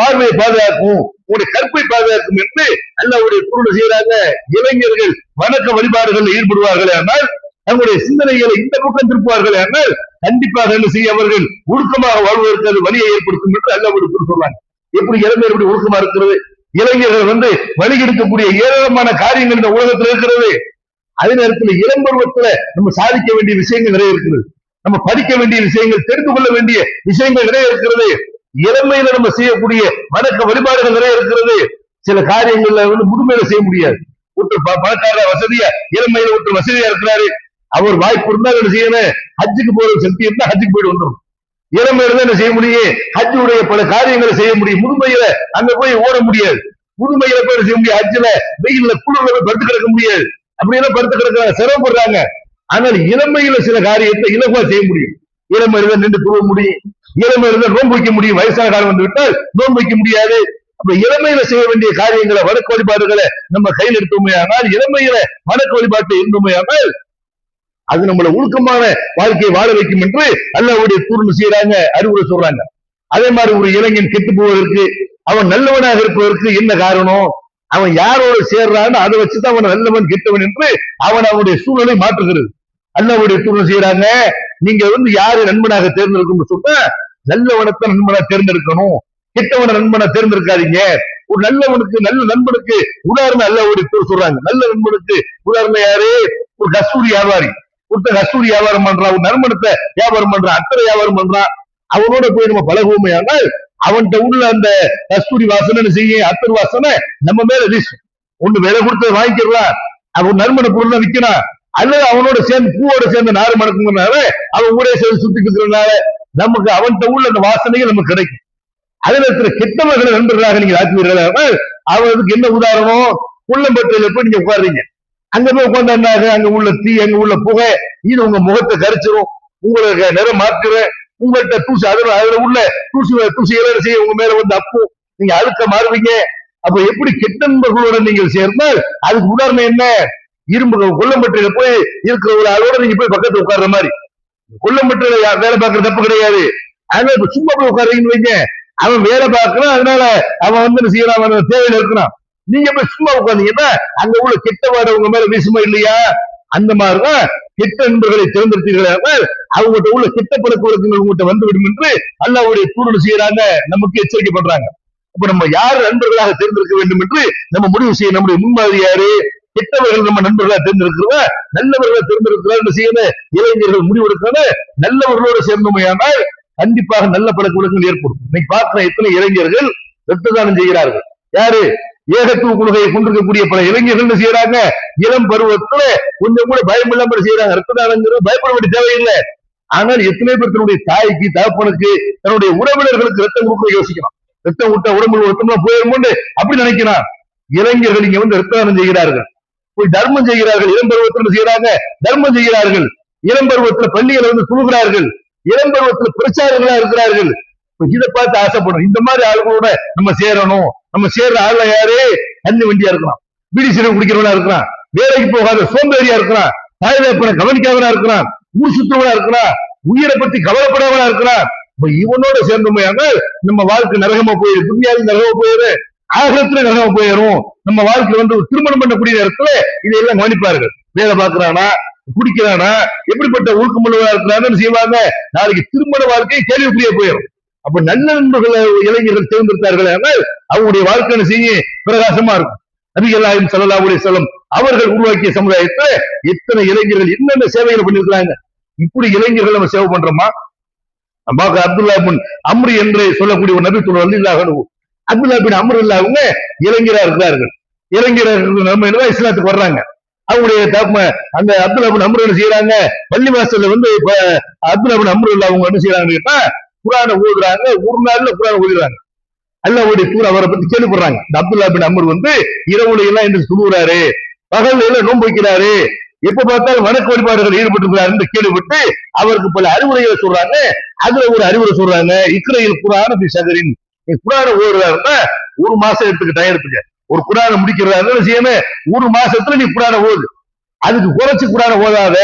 பார்வையை பாதுகாக்கும், உங்களுடைய கற்பை பாதுகாக்கும் என்று அல்லாஹ்வுடைய தூதர் செய்யறாங்க. இளைஞர்கள் வணக்க வழிபாடுகளில் ஈடுபடுவார்கள் ஆனால், தங்களுடைய சிந்தனைகளை இந்த பக்கம் திருப்புவார்கள் ஆனால், கண்டிப்பாக என்ன செய்ய அவர்கள் ஒழுக்கமாக வாழ்வதற்கு அது வழியை ஏற்படுத்தும் என்று அல்லாஹ்வுடைய தூதர் சொல்றாங்க. எப்படி இளைஞர் எப்படி ஒழுக்கமா இருக்கிறது? இளைஞர்கள் வழிகெடுக்கக்கூடிய ஏராளமான காரியங்கள் இந்த உலகத்தில் இருக்கிறது. அதே நேரத்தில் இளம் பருவத்துல நம்ம சாதிக்க வேண்டிய விஷயங்கள் நிறைய இருக்கிறது, நம்ம படிக்க வேண்டிய விஷயங்கள், தெரிந்து கொள்ள வேண்டிய விஷயங்கள் நிறைய இருக்கிறது. இளமையில நம்ம செய்யக்கூடிய வணக்க வழிபாடுகள் நிறைய இருக்கிறது. சில காரியங்கள்ல முதுமையில செய்ய முடியாது. ஒருத்தர் பணக்கார வசதியா இளமையில ஒருத்தர் வசதியா இருக்கிறாரு, அவர் வாய்ப்பு இருந்தால் என்ன செய்யணும், ஹஜ்ஜுக்கு போற சக்தி இருந்தா ஹஜ்ஜுக்கு போயிட்டு வந்துடும். இளமையில என்ன செய்ய முடியும், ஹஜ்ஜுடைய பல காரியங்களை செய்ய முடியும். முதுமையில அங்க போய் ஓட முடியாது, முதுமையில போய் செய்ய முடியாது. ஹஜ்ஜுல வெயில்ல குளிர்ல போய் படுத்து கிடக்க முடியாது, அப்படியெல்லாம் படுத்து கிடக்கிறாங்க, சிரமப்படுறாங்க. ஆனால் இளமையில சில காரியத்தை இலகுவா செய்ய முடியும். இளமையில நின்று துவ முடியும், இளமையில நோன்பு வைக்க முடியும். வயசான காலம் வந்து விட்டால் நோன்பு வைக்க முடியாது. அப்ப இளமையில செய்ய வேண்டிய காரியங்களை, வணக்க வழிபாடுகளை நம்ம கையில் எடுத்தோமே ஆனால், இளமையில வணக்க வழிபாட்டை இருந்தோமே ஆனால், அது நம்மள ஒழுக்கமான வாழ்க்கையை வாழ வைக்கும் என்று அல்லாஹ்வுடைய தூதர் செய்யறாங்க, அறிவுரை சொல்றாங்க. அதே மாதிரி ஒரு இளைஞன் கெட்டு போவதற்கு, அவன் நல்லவனாக இருப்பதற்கு என்ன காரணம்? அவன் யாரோடு சேர்றான்னு அதை வச்சுதான் அவன் நல்லவன் கெட்டவன் என்று அவனுடைய சூழலை மாற்றுகிறது. அல்லாஹ்வுடைய தூதர் செய்யறாங்க, நீங்க யாரு நண்பனாக தேர்ந்தெடுக்கணும்னு சொன்னா, நல்லவனத்தை நண்பனா தேர்ந்தெடுக்கணும், கெட்டவனை நண்பனா தேர்ந்தெடுக்காதீங்க. ஒரு நல்லவனுக்கு, நல்ல நண்பனுக்கு உதாரணம் அல்லாஹ்வுடைய தூதர் சொல்றாங்க. நல்ல நண்பனுக்கு உதாரணம் யாரு? ஒரு கஸ்தூரி வியாபாரி. ஒருத்தர் கஸ்தூரி வியாபாரம் பண்றான், ஒரு நறுமணத்தை வியாபாரம் பண்றான், அத்தரை வியாபாரம் பண்றான். அவனோட போய் நம்ம பழகுவோமே ஆனால், அவன்கிட்ட உள்ள அந்த கஸ்தூரி வாசனை செய்ய, அத்தர் வாசனை நம்ம மேல வீசும். ஒண்ணு விலை கொடுத்து வாங்கிக்கலாம், அவன் நறுமண பொருள் விற்கிறான், அல்லது அவனோட சேர்ந்து பூவோட சேர்ந்த நாறு மணக்குங்கிறனால அவன் கூட சேர்ந்து சுத்திட்டு இருக்கிறதுனால நமக்கு அவன்கிட்ட உள்ள அந்த வாசனைகள் நமக்கு கிடைக்கும். அதே நேரத்தில் கெட்டவர்களை நண்பர்களாக நீங்க ஆக்குவீர்கள். அவருக்கு என்ன உதாரணம்? புள்ளம்பட்டியில போய் நீங்க உட்காருறீங்க, அங்க போய் உட்கார்ந்தாங்க, அங்க உள்ள தீ, அங்க உள்ள புகை, இது உங்க முகத்தை கரிச்சிரும், உங்களுக்கு நிறம் மாற்றுற, உங்கள்கிட்ட தூசி, அதுல உள்ள தூசிகளை செய்ய உங்க மேல அப்பும், நீங்க அழுக்க மாறுவீங்க. அப்ப எப்படி கெட்ட நண்பர்களோட நீங்கள் சேர்ந்தால் அதுக்கு உதாரணம் என்ன? இரும்பு கொல்லம்பட்டியில போய் இருக்கிற ஒரு ஆளோட நீங்க போய் பக்கத்துல உட்கார்ற மாதிரி. கொல்லம்பட்டியில வேலை பார்க்கற தப்பு கிடையாது, அதனால சும்மா போய் உட்காருங்கன்னு வைங்க, அவன் வேலை பார்க்கறான், அதனால அவன் செய்யறான், தேவையில இருக்கிறான். நீங்க போய் சும்மா உட்கார்ந்தீங்கன்னா அங்க உள்ள கெட்ட வாட உங்க மேல வீசுமா இல்லையா? அந்த மாதிரிதான் கெட்ட நண்பர்களை தேர்ந்தெடுத்தீர்கள், அவங்ககிட்ட உள்ள கெட்ட பழக்க வழக்கங்கள் உங்ககிட்ட வந்துவிடும் என்று அல்லாஹ்வுடைய தூதர் செய்யறாங்க, நமக்கு எச்சரிக்கை பண்றாங்க. அப்ப நம்ம யார் நண்பர்களாக தேர்ந்தெடுக்க வேண்டும் என்று நம்ம முடிவு செய்ய. நம்முடைய முன்மாதிரி யாரு? கெட்டவர்கள் நம்ம நண்பர்களாக தேர்ந்தெடுக்கிறதா, நல்லவர்களை தேர்ந்தெடுக்கிறதா என்று செய்யணும். இளைஞர்கள் முடிவெடுக்கிறது நல்லவர்களோடு சேர்ந்தமையானால் கண்டிப்பாக நல்ல பழக்க வழக்கங்கள் ஏற்படும். இன்னைக்கு பார்க்கிற எத்தனை இளைஞர்கள் ரத்த தானம் செய்கிறார்கள். யாரு? ஏகத்துவ கொள்கையை கொண்டிருக்கக்கூடிய பல இளைஞர்கள் என்ன செய்யறாங்க? இளம் பருவத்துல கொஞ்சம் கூட பயம் இல்லாமல் செய்யறாங்க. ரத்த தானங்கிறது பயப்பட வேண்டிய தேவையில்லை. ஆனால் எத்தனை பேர் தன்னுடைய தாய்க்கு, தகப்பனுக்கு, தன்னுடைய உறவினர்களுக்கு ரத்தம் கொடுக்க யோசிக்கிறான். ரத்தம் விட்ட உடம்புல ரத்தம்லாம் போயிடும் அப்படி நினைக்கிறான். இளைஞர்கள் இங்க வந்து ரத்த தானம் செய்கிறார்கள், போய் தர்மம் செய்கிறார்கள். இளம் பருவத்தில் செய்யறாங்க, தர்மம் செய்கிறார்கள். இளம் பருவத்தில் பள்ளிகளை வந்து துணுகிறார்கள். இளம் பருவத்தில் பிரச்சாரங்களா இருக்கிறார்கள். இதை பார்த்து ஆசைப்படும். இந்த மாதிரி ஆளுகளோட நம்ம சேரணும். நம்ம சேர்ற ஆள்ல யாரு? தண்ணி வண்டியா இருக்கலாம், பீடி சிறுவன் குடிக்கிறவனா இருக்கிறான், வேலைக்கு போகாத சோம்பேறியா இருக்கிறான், தாய் தகப்பனை கவனிக்காதவனா இருக்கிறான், ஊர் சுத்தவனா இருக்கிறான், உயிரை பத்தி கவலைப்படாமலா இருக்கிறான். இவனோட சேர்ந்தமையாக நம்ம வாழ்க்கை நரகமா போயிடும். துணியாவில் நரகமா போயிரு, ஆகத்துல நரகமா போயிடும். நம்ம வாழ்க்கை வந்து திருமணம் பண்ணக்கூடிய நேரத்துல இதையெல்லாம் கவனிப்பார்கள். வேலை பார்க்கிறானா, குடிக்கிறானா, எப்படிப்பட்ட ஒழுக்கமுள்ளவா இருக்கிறான்னு செய்வாங்க. நாளைக்கு திருமண வாழ்க்கை கேள்விக்குரிய போயிடும். அப்ப நல்ல நண்பர்களை இளைஞர்கள் தேர்ந்தெடுத்தார்கள் ஆனால் அவங்களுடைய வாழ்க்கை செய்ய பிரகாசமா இருக்கும். நபிகள் நாயகம் ஸல்லல்லாஹு அலைஹி வஸல்லம் அவர்கள் உருவாக்கிய சமுதாயத்துல எத்தனை இளைஞர்கள் என்னென்ன சேவைகள் பண்ணிருக்கிறாங்க. இப்படி இளைஞர்கள் நம்ம சேவை பண்றோமா? அப்துல்லா பின் அம்ரு என்று சொல்லக்கூடிய ஒரு நபி தோழர் ரலியல்லாஹு அன்ஹு, அப்துல்லா பின் அம்ரு அவங்க இளைஞரா இருக்கிறார்கள். இளைஞர்கள் நம்ம என்ன இஸ்லாத்துக்கு வர்றாங்க. அவங்களுடைய அந்த அப்துல்லா பின் அம்ரு என்ன செய்யறாங்க? பள்ளிவாசல்ல வந்து அப்துல்லா பின் அம்ரு அவங்க என்ன செய்யறாங்கன்னு கேட்டா குர்ஆனை ஓதுறாங்க. ஒரு நாள்ல குர்ஆனை ஓதுறாங்க. அல்லாஹ்வுடைய தூதர் அவரை பத்தி கேள்விப்படுறாங்க. இந்த அப்துல்லா பின் அம்ரு வந்து இரவுல எல்லாம் என்று சொல்லுறாரு, பகல்ல எல்லாம் நோன்பு வைக்கிறாரு, எப்ப பார்த்தாலும் வணக்க வழிபாடுகள் ஈடுபட்டிருக்கிறார் என்று கேள்விப்பட்டு அவருக்கு பல அறிவுரைகளை சொல்றாங்க. அதுல ஒரு அறிவுரை சொல்றாங்க, இக்ரையில் குர்ஆன ஃபி ஷஹரின், நீ குர்ஆனை ஓதுறாருன்னா ஒரு மாசம் எடுத்துக்க, டைம் எடுத்துக்க. ஒரு குர்ஆனை முடிக்கிறதா செய்யணும், ஒரு மாசத்துல நீ குர்ஆனை ஓது, அதுக்கு குறைச்சு குர்ஆனை ஓதாத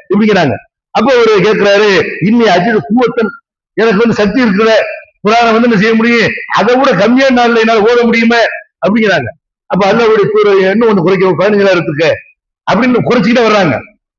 அப்படிங்கிறாங்க. அப்ப அவரு கேட்கிறாரு, இன்னி அஜிது குவத்தன், எனக்கு வந்து சக்தி இருக்கிற குர்ஆனை வந்து என்ன செய்ய முடியும், அதை விட கம்மியான நாள்ல என்னால ஓத முடியுமே அப்படிங்கிறாங்க. அப்ப அல்லாஹ்வுடைய தூதர் இன்னும் ஒண்ணு குறைக்க, 15 எடுத்துக்க அப்படின்னு குறைச்சிக்கிட்டே வர்றாங்க.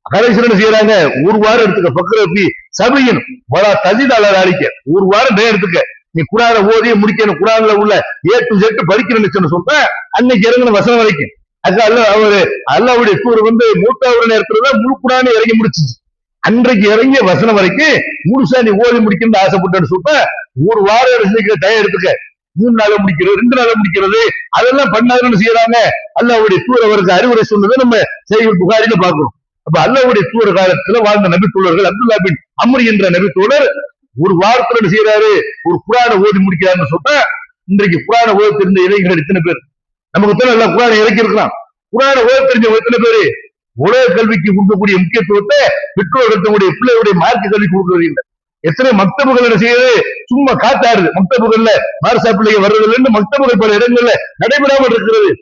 கடைசியில் என்ன செய்யறாங்க, ஒரு வாரம் எடுத்துக்க, பக்கரப்பி சபையின் வளா தஜிதால அழிக்க, ஒரு வாரம் டே எடுத்துக்க, நீ குர்ஆனை ஓதியே முடிக்கணும், குர்ஆன்ல உள்ள A to Z படிக்கிறேன்னு சொன்னா அன்னைக்கு இறங்கின வசனம் வரைக்கும். அது அவரு அல்லாஹ்வுடைய தூதர் வந்து மூத்தாவுடைய நேரத்துலதான் முழு குர்ஆனை இறங்கி முடிச்சிச்சு. அன்றைக்கு இறங்கிய வசனம் வரைக்கும் முழுசா நீ ஓதி முடிக்கணும்னு ஆசைப்பட்டேன்னு சொல்ல ஒரு வாரம் டயம் எடுத்துக்க, 3 நாள் முடிக்கிறது, 2 நாள் முடிக்கிறது, அதெல்லாம் பண்ணாதுன்னு செய்யறாங்க. அல்லாஹ்வுடைய தூதர் அவருக்கு அறிவுரை சொன்னதை நம்ம செய்யுள் புகாரில பார்க்கிறோம். அப்ப அல்லாஹ்வுடைய தூதர் காலத்துல வாழ்ந்த நபி தோழர்கள் அப்துல்லா பின் அம்ரு என்ற நபி தோழர் ஒரு வாரத்துல என்ன செய்யறாரு, ஒரு குர்ஆனை ஓதி முடிக்கிறாருன்னு சொன்னா இன்றைக்கு குர்ஆனை ஓத தெரிந்த இளைஞர்கள் எத்தனை பேர்? நமக்கு தான் நல்லா குர்ஆனை இறக்கி இருக்கலாம். குர்ஆனை ஓத தெரிஞ்சவங்க எத்தனை பேரு? உலக கல்விக்கு கொடுக்கக்கூடிய முக்கியத்துவத்தை பெற்றோர்கள் தங்களுடைய பிள்ளைகளுடைய மார்க்க கல்வி கொடுக்கறது இல்லை. எத்தனை மக்தபுகள் என்ன செய்யுது, சும்மா காத்தாடுது. மக்தபுகள்ல மார்சா பிள்ளைங்க வர்றதுல மக்தபுகள் பல இடங்கள்ல நடைபெறாமல் இருக்கிறது.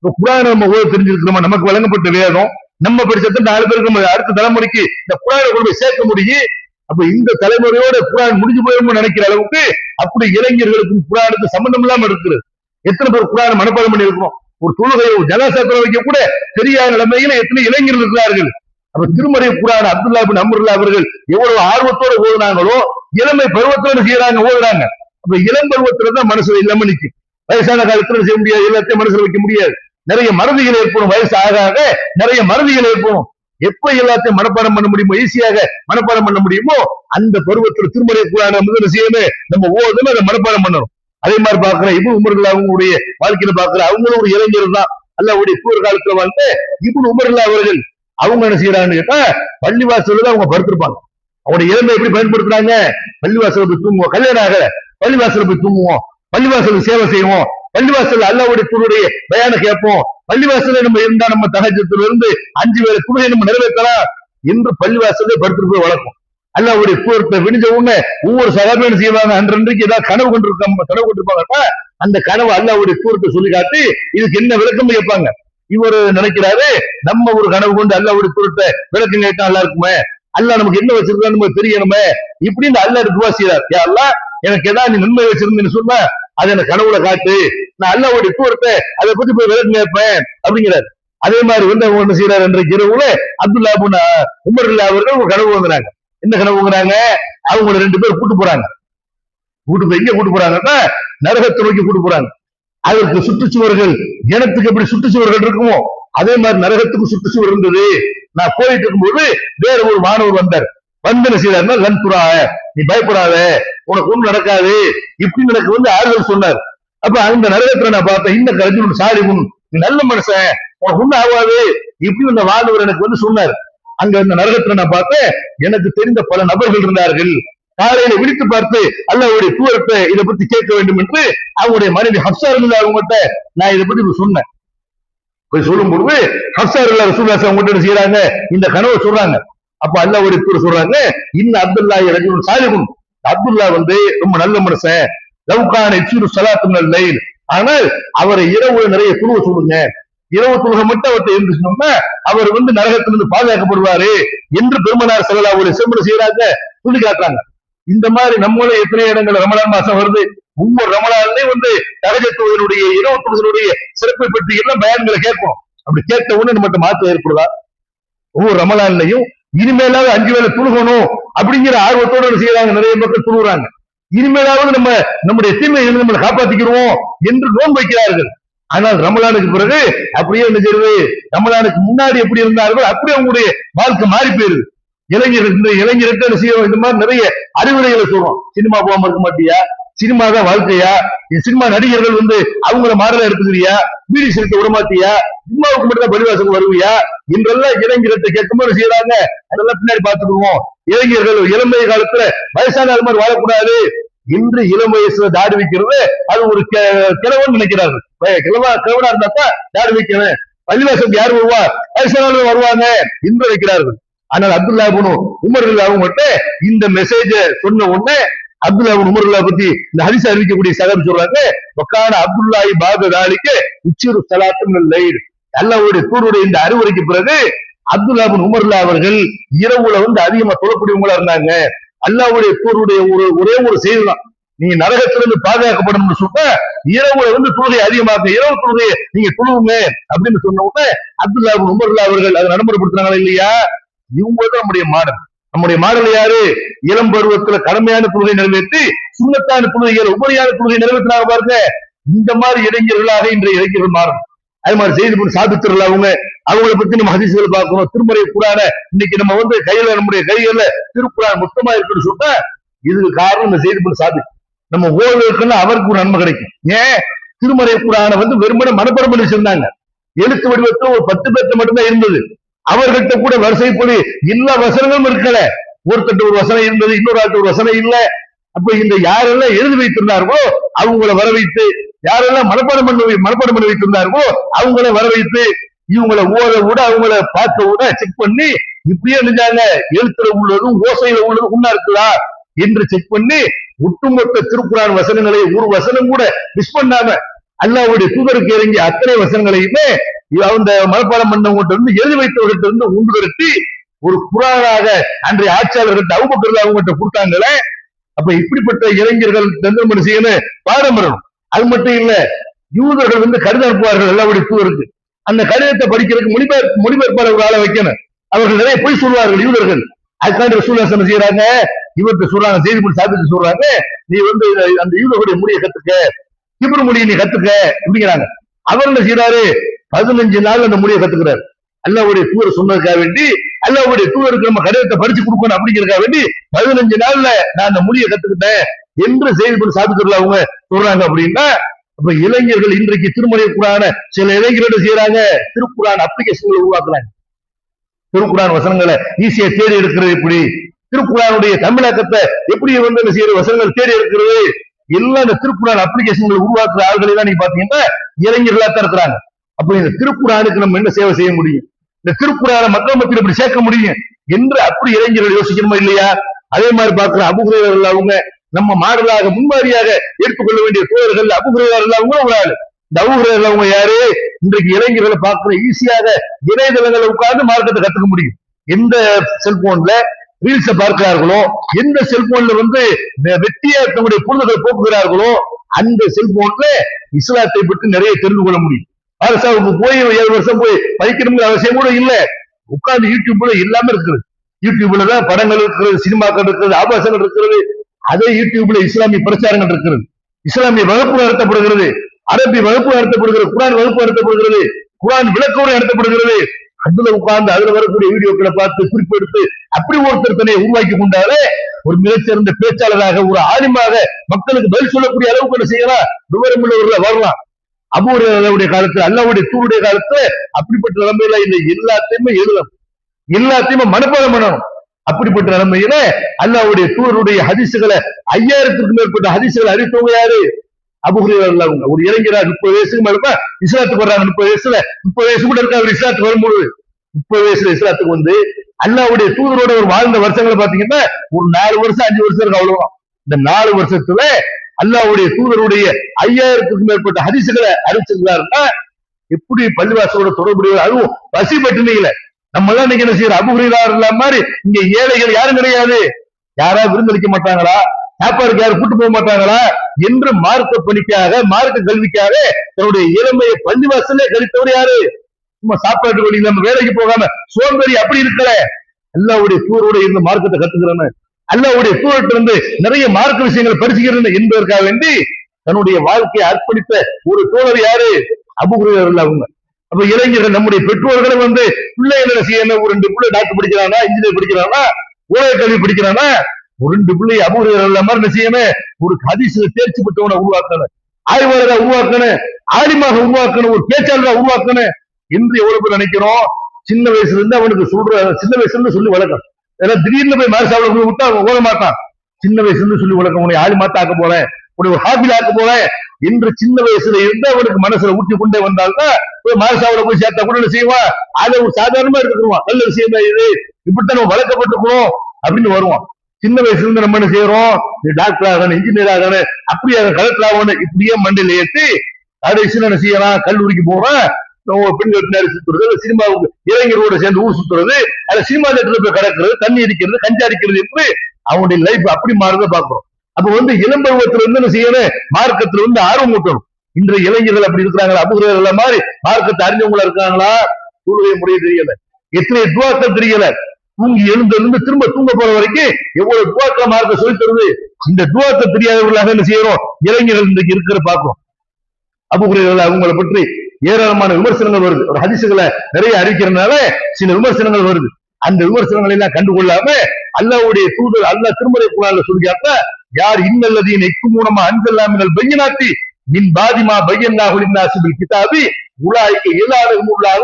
குர்ஆனை நம்ம ஓத தெரிஞ்சிருக்கிறோமா? நமக்கு வழங்கப்பட்ட வேதம் நம்ம படிச்சத 4 பேருக்கு நம்ம அடுத்த தலைமுறைக்கு இந்த குர்ஆனை கொண்டு போய் சேர்க்க முடியும். அப்ப இந்த தலைமுறையோட குர்ஆன் முடிஞ்சு போயிடும் நினைக்கிற அளவுக்கு அப்படி இளைஞர்களுக்கும் குர்ஆனுக்கு சம்பந்தம் இல்லாம இருக்குது. எத்தனை பேர் குர்ஆனை மனப்பாடம் பண்ணி இருக்கிறோம்? ஒரு தொழுகை ஜனாசா வைக்க கூட தெரியாத நிலைமையில எத்தனை இளைஞர்கள் இருக்கிறார்கள். அப்ப திருமறை குர்ஆன் அப்துல்லா பின் அம்ரு அவர்கள் எவ்வளவு ஆர்வத்தோட ஓதுனாங்களோ இளமை பருவத்தோட செய்யறாங்க, ஓதுறாங்க. அப்ப இளம் பருவத்துலதான் மனசுல இல்லாம நிற்கும். வயசான காலத்துல செய்ய முடியாது, எல்லாத்தையும் மனசுல வைக்க முடியாது. நிறைய மறதிகள் ஏற்படும். வயசு ஆக ஆக நிறைய மறதிகள் ஏற்படும். எப்ப எல்லாத்தையும் மனப்பாடம் பண்ண முடியுமோ, ஈஸியாக மனப்பாடம் பண்ண முடியுமோ அந்த பருவத்துல திருமறை குர்ஆனை வந்து செய்யணும், நம்ம ஓதுன்னு அதை மனப்பாடம் பண்ணணும். அதே மாதிரி பாக்குற இப்னு உமர் அவங்களுடைய வாழ்க்கையில பாக்குற அவங்களும் ஒரு இளைஞர் தான். அல்லாஹ்வுடைய தூதர் காலத்துல வந்து இப்னு உமர் அவர்கள் அவங்க என்ன செய்யறாங்கன்னு கேட்டா பள்ளிவாசல்ல அவங்க படுத்திருப்பாங்க. அவங்களுடைய இளமை எப்படி பயன்படுத்துறாங்க, பள்ளிவாசல போய் தூங்குவோம், கல்யாணம் ஆகல பள்ளிவாசல போய் தூங்குவோம், பள்ளிவாசலுக்கு சேவை செய்வோம், பள்ளிவாசல் அல்லாஹ்வுடைய தூதருடைய பயான கேட்போம், பள்ளிவாசல நம்ம இருந்தா நம்ம தஹஜ்ஜுதுல இருந்து 5 வேளை தொழுகை நம்ம நிறைவேற்றலாம் என்று பள்ளிவாசலே படுத்துட்டு போய் வளர்க்கும். அல்லாஹ்வுடைய தூதரை விடிஞ்ச உடனே ஒவ்வொரு சகாபியும் செய்வாங்க. அன்றைக்கு ஏதாவது கனவு கொண்டிருப்பாங்க. அந்த கனவு அல்லாஹ்வுடைய தூதரை சொல்லி காட்டி இதுக்கு என்ன விளக்கம் கேட்பாங்க. இவர் நினைக்கிறாரு, நம்ம ஒரு கனவு கொண்டு அல்லாஹ்வுடைய தூதரை விளக்கம் கேட்டா நல்லா இருக்குமே, அல்லாஹ் நமக்கு என்ன வச்சிருக்கான்னு நம்ம தெரியணுமே, இப்படின்னு அல்லாஹ் துவா செய்றார். யா அல்லாஹ், எனக்கு ஏதாவது நீ நன்மை வச்சிருந்தேன்னு சொன்னா அதை எனக்கு கனவுல காட்டு, நான் அல்லாஹ்வுடைய தூதரை அதை பத்தி போய் விளக்கம் கேட்பேன் அப்படிங்கிறாரு. அதே மாதிரி வந்து அவங்க என்ன செய்யறாரு, இன்றைக்கு இரவுல அப்துல்லா பின் உமர் அவர்கள் ஒரு கனவு வாங்குறாங்க. என்ன கனவுங்கிறாங்க, அவங்க 2 பேர் கூட்டு போறாங்க. கூட்டு போய் எங்க கூட்டு போறாங்கன்னா நரகத்தை நோக்கி கூட்டு போறாங்க. அதற்கு சுற்றுச்சுவர்கள் ஜனத்துக்கு எப்படி சுற்றுச்சுவர்கள் இருக்குமோ அதே மாதிரி நரகத்துக்கு சுற்றுச்சுவர் இருந்தது. நான் போயிட்டு இருக்கும்போது வேற ஒரு மாணவர் வந்தார். வந்து என்ன செய்யறாருன்னா, லன்புரா, நீ பயப்படாத, உனக்கு ஒண்ணும் நடக்காது, இப்படின்னு எனக்கு வந்து ஆறுதல் சொன்னார். அப்ப அந்த நரகத்துல நான் பார்த்தேன், இந்த கருத்து சாரிமுன், நீ நல்ல மனுஷன், உனக்கு ஒண்ணும் ஆகாது, இப்படின்னு அந்த மாணவர் எனக்கு வந்து சொன்னார். அங்க இந்த நரகத்துல நான் பார்த்தேன், எனக்கு தெரிந்த பல நபர்கள் இருந்தார்கள். காலையில விழித்து பார்த்து அல்லாஹ்வுடைய தூதரத்தை இதை பத்தி கேட்க வேண்டும் என்று அவங்களுடைய மனைவி ஹப்ஸா இருந்தா அவங்ககிட்ட நான் இதை பத்தி சொன்னேன். போய் சொல்லும் பொழுது ஹப்ஸா இல்ல ரசூலுல்லாஹி அவங்ககிட்ட செய்யறாங்க, இந்த கனவை சொல்றாங்க. அப்ப அல்லாஹ்வுடைய தூதர் சொல்றாங்க, இன்ன அப்துல்லாஹி ரஜுலுன் சாலிஹுன், அப்துல்லா வந்து ரொம்ப நல்ல மனுஷன், லவ்கான இப்சிரு ஸலாத்துல் லைல், ஆனால் அவரை இரவு நிறைய துருவ சொல்லுங்க, இரவு தொழுகை மட்டும் அவர்கிட்ட இருந்துச்சுன்னா அவர் வந்து நரகத்திலிருந்து பாதுகாக்கப்படுவாரு என்று பெருமனார் ஸல்லல்லாஹு அலைஹி வஸல்லம் செய்யறாங்க, சொல்லி காட்டுறாங்க. இந்த மாதிரி நம்மளே எத்தனை இடங்கள் ரமலான் மாசம் வருது, ஒவ்வொரு ரமலான்லயும் வந்து தஹஜ்ஜுத் தொழுகையுடைய இரவு தொழுகையுடைய சிறப்பை பற்றி எல்லாம் பயான்களை கேட்போம். அப்படி கேட்ட உடனே நம்மகிட்ட மாற்றம் ஏற்படுதா? ஒவ்வொரு ரமலான்லையும் இனிமேலாவது 5 வேளை தொழுகணும் அப்படிங்கிற ஆர்வத்தோடு செய்யறாங்க, நிறைய மக்கள் தொழுகிறாங்க. இனிமேலாவது நம்முடைய தீமைகளை நம்மளை காப்பாத்திக்கிறோம் என்று நோன்பு வைக்கிறார்கள். ஆனால் ரமலானுக்கு பிறகு அப்படியே என்ன செய்யுது, ரமலானுக்கு முன்னாடி எப்படி இருந்தார்கள் அப்படியே அவங்களுடைய வாழ்க்கை மாறி போயிருது. இளைஞர்கள் இந்த இளைஞர்கிட்ட என்ன செய்யறோம், இந்த மாதிரி நிறைய அறிவுரைகளை சொல்றோம். சினிமா போகாம இருக்க மாட்டியா, சினிமா தான் வாழ்க்கையா, சினிமா நடிகர்கள் வந்து அவங்கள மாடலா எடுத்துக்கிறியா, பீடி சிரிக்க விட மாட்டியா, சினிமாவுக்கு மட்டும் தான் பள்ளிவாசல் வருவியா என்றெல்லாம் இளைஞர்கிட்ட கேட்கும்போது செய்யறாங்க. அதெல்லாம் பின்னாடி பார்த்துக்குவோம். இளைஞர்கள் இளமை காலத்துல வயசான மாதிரி வாழக்கூடாது என்று இளம் வயசுல தாடி வைக்கிறது அது ஒரு கிழவன் நினைக்கிறார்கள். கிழவனா இருந்தா தான் தாடி வைக்கணும், பள்ளிவாசலுக்கு யார் வருவா, வயசானவர்கள் வருவாங்க என்று நினைக்கிறார்கள். ஆனால் அப்துல்லா இப்னு உமர் அவங்ககிட்ட இந்த மெசேஜ சொன்ன உடனே அப்துல்லா இப்னு உமர் பத்தி இந்த ஹதீஸ் அறிவிக்கக்கூடிய சகர் சொல்றாங்க, வக்கான அப்துல்லாஹி பாத தாலிக்கு உச்சிரு ஸலாத்துல் லைல், அல்லாஹ்வுடைய தூதருடைய இந்த அறிவுரைக்கு பிறகு அப்துல்லா இப்னு உமர் அவர்கள் இரவுல வந்து அதிகமா தொழக்கூடியவங்களா இருந்தாங்க. அல்லாஹ்வுடைய தூதருடைய ஒரே ஒரு செய்தி தான், நீங்க நரகத்திலிருந்து பாதுகாக்கப்படும் சொன்னா இரவுல வந்து தொழுகை அதிகமாக்க, இரவு தொழுகையை நீங்க தொழுவுங்க அப்படின்னு சொன்ன உடனே அப்துல்லா இப்னு உமர் அவர்கள் அதை நடைமுறைப்படுத்துறாங்களா இல்லையா? இவங்க தான் நம்முடைய மாடல். நம்முடைய மாடல் யாரு? இளம் பருவத்துல கடமையான தொழுகை நிறைவேற்றி சுண்ணத்தான தொழுகைகள் உபரியான தொழுகை நிறைவேற்றினாங்க பாருங்க. இந்த மாதிரி இளைஞர்களாக இன்றைய இளைஞர்கள் மாறும். அது மாதிரி செய்தி பண்ணி சாதித்திரல அவங்களை பத்தி நம்ம ஹதீஸ்கள் பார்க்கணும். திருமறை குரான இன்னைக்கு நம்ம வந்து கையில நம்முடைய கையில திருக்குறான் மொத்தமா இருக்குன்னு சொன்னா இதுக்கு காரணம் இந்த செய்தி பண்ணி சாதி நம்ம ஓய்வுக்குன்னா அவருக்கு ஒரு நன்மை கிடைக்கும். ஏன் திருமறை குரான வந்து வெறுமனே மனப்பாடம் பண்ணி வச்சிருந்தாங்க. எழுத்து வடிவத்தில் ஒரு 10 பேர்த்த மட்டும்தான் இருந்தது. அவர்கிட்ட கூட வரிசைப்படி எல்லா வசனங்களும் இருக்கல. ஒருத்தட்ட ஒரு வசனம் இருந்தது, இன்னொரு ஆள்கிட்ட ஒரு வசனம் இல்ல. அப்ப இந்த யாரெல்லாம் எழுதி வைத்திருந்தார்களோ அவங்களை வர வைத்து, யாரெல்லாம் மனப்பாடம் பண்ணி வைத்திருந்தார்களோ அவங்கள வர வைத்து, இவங்களை ஓத விட அவங்கள பார்க்க விட செக் பண்ணி இப்படியே நினைச்சாங்க, எழுத்துல உள்ளதும் ஓசையில உள்ளதும் உண்ணா இருக்குதா என்று செக் பண்ணி ஒட்டுமொத்த திருக்குறான் வசனங்களை ஒரு வசனம் கூட மிஸ் பண்ணாம அல்லாஹ்வுடைய தூதருக்கு இறங்கிய அத்தனை வசனங்களையுமே அந்த மனப்பாடம் பண்ணவங்கிட்ட இருந்து எழுதி வைத்தவர்கிட்ட இருந்து ஒன்று திரட்டி ஒரு குரானாக அன்றைய ஆட்சியாளர்கிட்ட அபூபக்கர் அவங்ககிட்ட கொடுத்தாங்களே. அப்ப இப்படிப்பட்ட இளைஞர்கள் தந்திரம் செய்யணும், பாடம் வரணும். அது மட்டும் இல்ல, யூதர்கள் வந்து கடிதம் அனுப்புவார்கள் அல்லாஹ்வுடைய தூதருக்கு. அந்த கடிதத்தை படிக்கிறதுக்கு மொழிபெயர்ப்பாளர் ஒரு ஆளை வைக்கணும். அவர்கள் நிறைய பொய் சொல்வார்கள் யூதர்கள். அதுக்காண்டி ரசூலுல்லாஹி என்ன செய்யறாங்க, இவர்கிட்ட சொல்றாங்க, செய்தி பண்ணி சாப்பிட்டு சொல்றாங்க, நீ வந்து அந்த யூதர்களுடைய மொழியை கத்துக்க, ஹிப்ரு மொழியை நீ கத்துக்க அப்படிங்கிறாங்க. அவர் என்ன செய்யறாரு, 15 நாள் அந்த மொழியை கத்துக்கிறாரு. அல்லாஹ்வுடைய தூதர் சொன்னதுக்காக வேண்டி, அல்லாஹ்வுடைய தூதருக்கு நம்ம கடிதத்தை படிச்சு கொடுக்கணும் அப்படிங்கிறதுக்காக வேண்டி 15 நாள்ல நான் அந்த மொழியை கத்துக்கிட்டேன் என்று செய்தி பண்ணி சாப்பிட்டு அவங்க சொல்றாங்க. அப்படின்னா அப்ப இளைஞர்கள் இன்றைக்கு திருமறை குரான சில இளைஞர்கள் செய்யறாங்க, திருக்குரான் அப்ளிகேஷன்களை உருவாக்குறாங்க. திருக்குரான் வசனங்களை ஈஸியா தேடி எடுக்கிறது எப்படி, திருக்குறானுடைய தமிழாக்கத்தை எப்படி வந்து செய்யற வசனங்கள் தேடி எடுக்கிறது, எல்லாம் இந்த திருக்குறான் அப்ளிகேஷன்களை உருவாக்குற ஆள்களை தான் நீங்க பாத்தீங்கன்னா இளைஞர்களா தான் இருக்கிறாங்க. அப்ப இந்த திருக்குறானுக்கு நம்ம என்ன சேவை செய்ய முடியும், இந்த திருக்குறான மக்கள் மத்தியில் இப்படி சேர்க்க முடியும் என்று அப்படி இளைஞர்கள் யோசிக்கணுமா இல்லையா? அதே மாதிரி பார்க்கிற அபூ ஹுரைரா அவங்க நம்ம மாடலாக முன்மாதிரியாக எடுத்துக்கொள்ள வேண்டிய தோழர்கள் அபூ ஹுரைரா அவங்க ஒரு ஆளு. இந்த அபூ ஹுரைரா அவங்க யாரு? இன்றைக்கு இளைஞர்களை பார்க்கிற ஈஸியாக இணையதளங்களை உட்கார்ந்து மார்க்கத்தை கத்துக்க முடியும். எந்த செல்போன்ல ரீல்ஸ பார்க்கிறார்களோ, எந்த செல்போன்ல வந்து வெட்டியா தன்னுடைய பொழுதுகளை போக்குகிறார்களோ அந்த செல்போன்ல இஸ்லாத்தை பற்றி நிறைய தெரிந்து கொள்ள முடியும். அரசாவுக்கு போய் 7 வருஷம் போய் படிக்கணுங்கிற அவசியம் கூட இல்ல. உட்கார்ந்து யூடியூப்ல எல்லாமே இருக்குது. யூடியூப்ல தான் படங்கள் இருக்கிறது, சினிமாக்கள் இருக்கிறது, ஆபாசங்கள் இருக்கிறது. அதே யூடியூப்ல இஸ்லாமிய பிரச்சாரங்கள் இருக்கிறது, இஸ்லாமிய வகுப்பு நடத்தப்படுகிறது. அரபி வகுப்பு நடத்தப்படுகிறது, குரான் வகுப்பு நடத்தப்படுகிறது, குரான் விளக்கோடு நடத்தப்படுகிறது. அதுல உட்கார்ந்து அதுல வரக்கூடிய வீடியோக்களை பார்த்து குறிப்பெடுத்து அப்படி ஒருத்தர் தன்னை உருவாக்கி கொண்டாலே ஒரு மிகச்சிறந்த பேச்சாளராக, ஒரு ஆலிமாக, மக்களுக்கு பதில் சொல்லக்கூடிய அளவுக்கு என்ன செய்யலாம், விவரம் உள்ளவர்கள வரலாம். அபூஹுரைராவுடைய காலத்துல, அல்லாஹ்வுடைய தூருடைய காலத்துல அப்படிப்பட்ட நிலைமையில இந்த எல்லாத்தையுமே எழுதணும், எல்லாத்தையுமே மனப்பாடம் பண்ணணும். அப்படிப்பட்ட நிலைமையில அல்லாஹ்வுடைய தூருடைய ஹதீசுகளை 5000க்கும் மேற்பட்ட ஹதீசுகளை அறிவித்தவங்க யாரு? அபூஹுரைரா ரலியல்லாஹு. ஒரு இளைஞரா 30 வயசுக்கு மேல இஸ்லாத்துக்கு வர்றாங்க. 30 வயசுல 30 வயசு கூட இருக்க அவர் இஸ்லாத்துக்கு வரும்போது 30 வயசுல இஸ்லாத்துக்கு வந்து அல்லாஹ்வுடைய தூதரோட ஒரு வாழ்ந்த வருஷங்களை பாத்தீங்கன்னா ஒரு 4 வருஷம் 5 வருஷம் இருக்கு, அவ்வளவுதான். இந்த 4 வருஷத்துல அல்லாஹ்வுடைய தூதருடைய 5000க்கும் மேற்பட்ட ஹதீசுகளை அறிவிச்சிருக்கிறாருன்னா எப்படி பள்ளிவாசலோட தொடர்புடைய, அதுவும் பசி பட்டினியில நம்ம எல்லாம் இன்னைக்கு என்ன செய்யற, அபூஹுரைரா ரலியல்லாஹு மாதிரி இங்க ஏழைகள் யாரும் கிடையாது. யாரா விருந்தளிக்க மாட்டாங்களா, சாப்பாடுக்கு யாரும் கூட்டு போக மாட்டாங்களா என்று மார்க்க பணிக்காக, மார்க்க கல்விக்காக தன்னுடைய இளமையை பள்ளிவாசலே கழித்தவர் யாரு? சும்மா சாப்பாட்டு வழி இல்லாம வேலைக்கு போகாம சோம்பேறி அப்படி இருக்கல. அல்லாஹ்வுடைய தூதரோட இருந்த மார்க்கத்தை கத்துக்கிறேன்னு, அல்லாஹ்வுடைய தூதர்கிட்ட இருந்து நிறைய மார்க்க விஷயங்களை படிச்சுக்கிறேன்னு என்பதற்காக வேண்டி தன்னுடைய வாழ்க்கையை அர்ப்பணித்த ஒரு தோழர் யாரு? அபூஹுரைரா ரலியல்லாஹு. அப்ப இளைஞர்கள், நம்முடைய பெற்றோர்களும் வந்து பிள்ளைகளை செய்யணும். ஒரு 2 பிள்ளை டாக்டர் படிக்கிறானா, இன்ஜினியர் படிக்கிறானா, உலக கல்வி படிக்கிறானா, ஒரு 2 பிள்ளை அபூஹுரைரா ரலியல்லாஹு மாதிரி என்ன செய்யணும், ஒரு ஹதீஸ்ல தேர்ச்சி பெற்றவனை உருவாக்கணும், ஆய்வாளரை உருவாக்கணும், ஆலிமாக உருவாக்கணும், ஒரு பேச்சாளரை உருவாக்கணும் என்று எவ்வளவு பேர் நினைக்கிறோம். சின்ன வயசுல இருந்து அவனுக்கு சின்ன வயசுல இருந்து சொல்லி வளர்க்கணும். ஏன்னா திடீர்னு போய் மாசாவில போய் விட்டா அவன் ஓட மாட்டான். சின்ன வயசுல இருந்து சொல்லி வளர்க்க, உன்னை ஆலிமாத்த ஆக்க போறேன், உன்னை ஒரு ஹாபில ஆக்க போறேன் என்று சின்ன வயசுல இருந்து அவனுக்கு மனசுல ஊட்டி கொண்டே வந்தால்தான் போய் மாசாவில போய் சேர்த்தா கூட என்ன செய்வான், அதை ஒரு சாதாரணமா எடுத்துக்குவான். நல்ல விஷயம் தான் இது, இப்படித்தான் நம்ம வளர்க்கப்பட்டிருக்கணும் அப்படின்னு வருவான். சின்ன வயசுல இருந்து நம்ம என்ன செய்யறோம், டாக்டர் ஆகணும், இன்ஜினியர் ஆகணும், அப்படியாக கலெக்டர் ஆகணும், இப்படியே மண்டையில ஏற்றி கடைசியில் என்ன செய்யறான், கல்லூரிக்கு போறான், பெண்கள் பின்னாடி சுத்துறது, சினிமாவுக்கு இளைஞரோட சேர்ந்து ஊர் சுத்துறது, அதுல சினிமா தேட்டர்ல போய் கிடக்கிறது, தண்ணி அடிக்கிறது, கஞ்சா அடிக்கிறது என்று அவனுடைய லைஃப் அப்படி மாறுறத பாக்குறோம். அப்ப வந்து இளம்பருவத்துல இருந்து என்ன செய்யணும், மார்க்கத்துல வந்து ஆர்வம் ஊட்டணும். இன்றைய இளைஞர்கள் அப்படி இருக்கிறாங்களா? அபூஹுரைரா மாதிரி மார்க்கத்தை அறிஞ்சவங்களா இருக்காங்களா? தொழுகை முறையே தெரியல, எத்தனை துவாக்கள் தெரியல, தூங்கி எழுந்திருந்து திரும்ப தூங்க போற வரைக்கும் எவ்வளவு துவாக்கள் மார்க்க சொல்லி தருது. இந்த துவாக்கள் தெரியாதவர்களாக என்ன செய்யறோம், இளைஞர்கள் இன்றைக்கு இருக்கிற பாக்குறோம். அபூஹுரைரா அவங்களை பற்றி ஏராளமான விமர்சனங்கள் வருது. ஒரு ஹதீசுகளை நிறைய அறிவிக்கிறதுனால சில விமர்சனங்கள் வருது. அந்த விமர்சனங்களை எல்லாம் கண்டுகொள்ளாம அல்லாஹ்வுடைய தூதர் அல்லாஹ் திருமறை குர்ஆன்ல சொல்லியாக்க, யார் இன்னல்லதீன யக்துமூன மா அன்ஸல்னா மினல் பையினாத்தி மின் பாதிமா பையன்னாஹு லின்னாஸி பில் கிதாபி உலாயிக யலானுமுல்லாஹு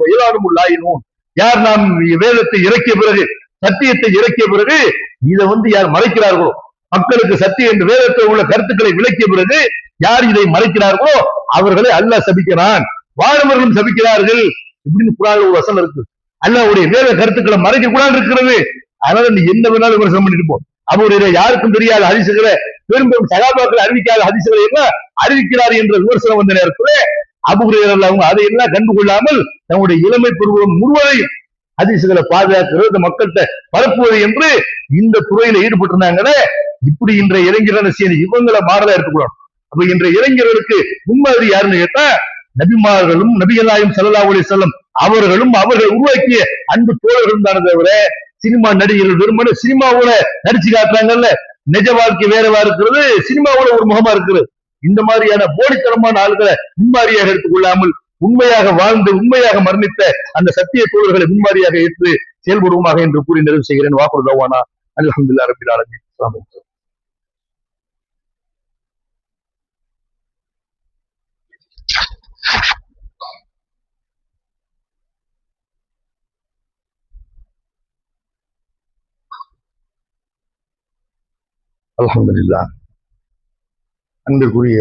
வயலானுமுல்லாஹினூன். யார் நாம் வேதத்தை இறக்கிய பிறகு, சத்தியத்தை இறக்கிய பிறகு இதை வந்து யார் மறைக்கிறார்களோ, மக்களுக்கு சத்தியம் என்ற வேதத்தில் உள்ள கருத்துக்களை விளக்கிய பிறகு யார் இதை மறைக்கிறார்களோ அவர்களை அல்லாஹ் சபிக்கிறான், வானவர்களும் சபிக்கிறார்கள் இப்படின்னு குர்ஆன்ல ஒரு வசனம் இருக்கு. அல்லாஹ்வுடைய வேத கருத்துக்களை மறைக்க கூடாது இருக்கிறது. அதனால நீ என்ன வேணாலும் விமர்சனம் பண்ணிட்டு போ. அவருடைய யாருக்கும் தெரியாத ஹதீசுகளை, பெரும் சகாபாக்கள் அறிவிக்காத ஹதீசுகளை எல்லாம் அறிவிக்கிறார் என்ற விமர்சனம் வந்த நேரத்தில் அபூஹுரைரா அவங்க அதையெல்லாம் கண்டுகொள்ளாமல் தன்னுடைய இளமை பருவம் முழுவதையும் ஹதீசுகளை பாதுகாக்கிறது, மக்கள்கிட்ட பரப்புவது என்று இந்த துறையில ஈடுபட்டிருந்தாங்களே. இப்படி இன்றைய இளைஞர்கள் செய்ய இவங்களை மாறதா எடுத்துக்கணும். அப்ப இன்றைய இளைஞர்களுக்கு முன்மாதிரி யாருன்னு கேட்டா நபிமார்களும் நபிகள் நாயகம் ஸல்லல்லாஹு அலைஹி வஸல்லம் அவர்களும் அவர்கள் உருவாக்கிய அன்பு தோழர்களும் தானே தவிர சினிமா நடிகர்கள் வெறுமனே சினிமாவோட நடிச்சு காட்டுறாங்கல்ல, நிஜ வாழ்க்கை வேறவா இருக்கிறது, சினிமாவோட ஒரு முகமா இருக்கிறது. இந்த மாதிரியான போலித்தனமான ஆளுகளை முன்மாதிரியாக எடுத்துக்கொள்ளாமல் உண்மையாக வாழ்ந்து உண்மையாக மரணித்த அந்த சத்திய தோழர்களை முன்மாதிரியாக ஏற்று செயல்படுவோமாக என்று கூறி நிறைவு செய்கிறேன். வாக்குறு தவானா அல்ஹம்துலில்லாஹி ரப்பில் ஆலமீன். அஸ்ஸலாமு அலைக்கும். அல்ஹம்துலில்லாஹ். அன்பிற்குரிய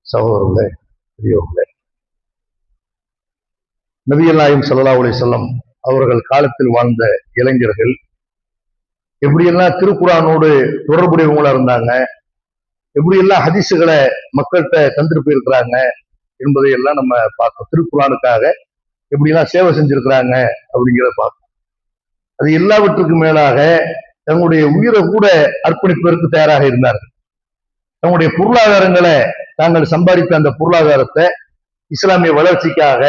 சகோதரர்களே, பெரியவர்களே, நபிகள் நாயகம் ஸல்லல்லாஹு அலைஹி வஸல்லம் அவர்கள் காலத்தில் வாழ்ந்த இளைஞர்கள் எப்படியெல்லாம் திருக்குர்ஆனோடு தொடர்புடையவங்களா இருந்தாங்க, எப்படியெல்லாம் ஹதீசுகளை மக்கள்கிட்ட தந்துட்டு போயிருக்கிறாங்க என்பதை எல்லாம் நம்ம பார்த்தோம். திருக்குர்ஆனுக்காக எப்படியெல்லாம் சேவை செஞ்சிருக்கிறாங்க அப்படிங்கிறத பார்த்தோம். அது எல்லாவற்றுக்கும் மேலாக தங்களுடைய உயிரை கூட அர்ப்பணிப்பதற்கு தயாராக இருந்தார்கள். தங்களுடைய பொருளாதாரங்களை தாங்கள் சம்பாதித்த அந்த பொருளாதாரத்தை இஸ்லாமிய வளர்ச்சிக்காக,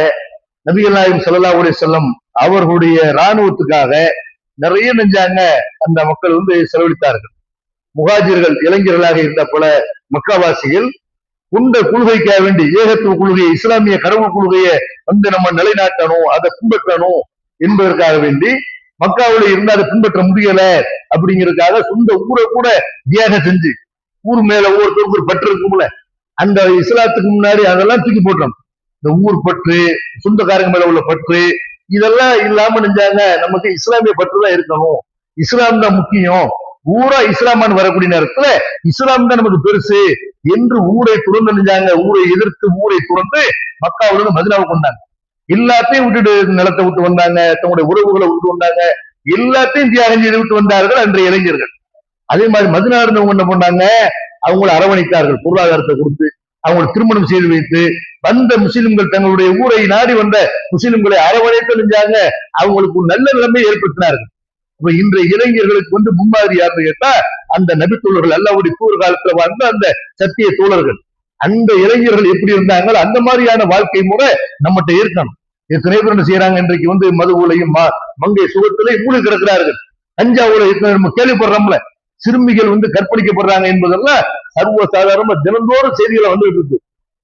நபிகள் நாயகம் ஸல்லல்லாஹு அலைஹி வஸல்லம் அவர்களுடைய இராணுவத்துக்காக நிறைய நெஞ்சாங்க அந்த மக்கள் செலவழித்தார்கள். முஹாஜிர்கள் இளைஞர்களாக இருந்த பல மக்காவாசிகள் கொண்ட கொள்கைக்காக வேண்டி ஏகத்துவ கொள்கையை, இஸ்லாமிய கடவுள் கொள்கையை நம்ம நிலைநாட்டணும், அதை பின்பற்றணும் என்பதற்காக வேண்டி மக்காவுல இருந்து அதை பின்பற்ற முடியல அப்படிங்கிறதுக்காக சொந்த ஊரை கூட தியாகம் செஞ்சு, ஊர் மேல ஒவ்வொருத்தருக்கு ஒரு பற்று இருக்கும்ல, அந்த இஸ்லாத்துக்கு முன்னாடி அதெல்லாம் தூக்கி போட்டோம். இந்த ஊர் பற்று, சொந்தக்காரங்க மேல உள்ள பற்று, இதெல்லாம் இல்லாம நினைஞ்சாங்க நமக்கு இஸ்லாமிய பற்று தான் இருக்கணும், இஸ்லாம் தான் முக்கியம், ஊரா இஸ்லாமான்னு வரக்கூடிய நேரத்துல இஸ்லாம் தான் நமக்கு பெருசு என்று ஊரை துறந்து நினைஞ்சாங்க. ஊரை எதிர்த்து ஊரை துறந்து மக்காவுல இருந்து மதினாவுக்கு வந்தாங்க. எல்லாத்தையும் விட்டுட்டு நிலத்தை விட்டு வந்தாங்க, தங்களுடைய உறவுகளை விட்டு வந்தாங்க, எல்லாத்தையும் தியாகம் செய்து விட்டு வந்தார்கள் அன்றைய இளைஞர்கள். அதே மாதிரி மதினா இருந்தவங்க என்ன பண்ணாங்க, அவங்களை அரவணைத்தார்கள், பொருளாதாரத்தை கொடுத்து அவங்களை திருமணம் செய்து வைத்து வந்த முஸ்லிம்கள், தங்களுடைய ஊரை நாடி வந்த முஸ்லிம்களை அரவணைத்து நினைஞ்சாங்க, அவங்களுக்கு ஒரு நல்ல நிலைமை ஏற்படுத்தினார்கள். இப்ப இன்றைய இளைஞர்களுக்கு முன்மாதிரி யாருன்னு கேட்டா அந்த நபித்தோழர்கள், அல்லாஹ்வுடைய தூதர் காலத்துல வாழ்ந்த அந்த சத்திய தோழர்கள். அந்த இளைஞர்கள் எப்படி இருந்தாங்க, அந்த மாதிரியான வாழ்க்கை முறை நம்மகிட்ட இருக்கணும். எத்தனை பேர் என்ன செய்யறாங்க, இன்றைக்கு மதுவுலையும் மங்கை சுகத்திலையும் மூழ்கி கிடக்கிறார்கள். தஞ்சாவூர்ல நம்ம கேள்விப்படுறோம்ல, சிறுமிகள் கற்பழிக்கப்படுறாங்க என்பதெல்லாம் சர்வசாதாரணமா தினந்தோறும் செய்திகளை வந்துட்டு இருக்கு.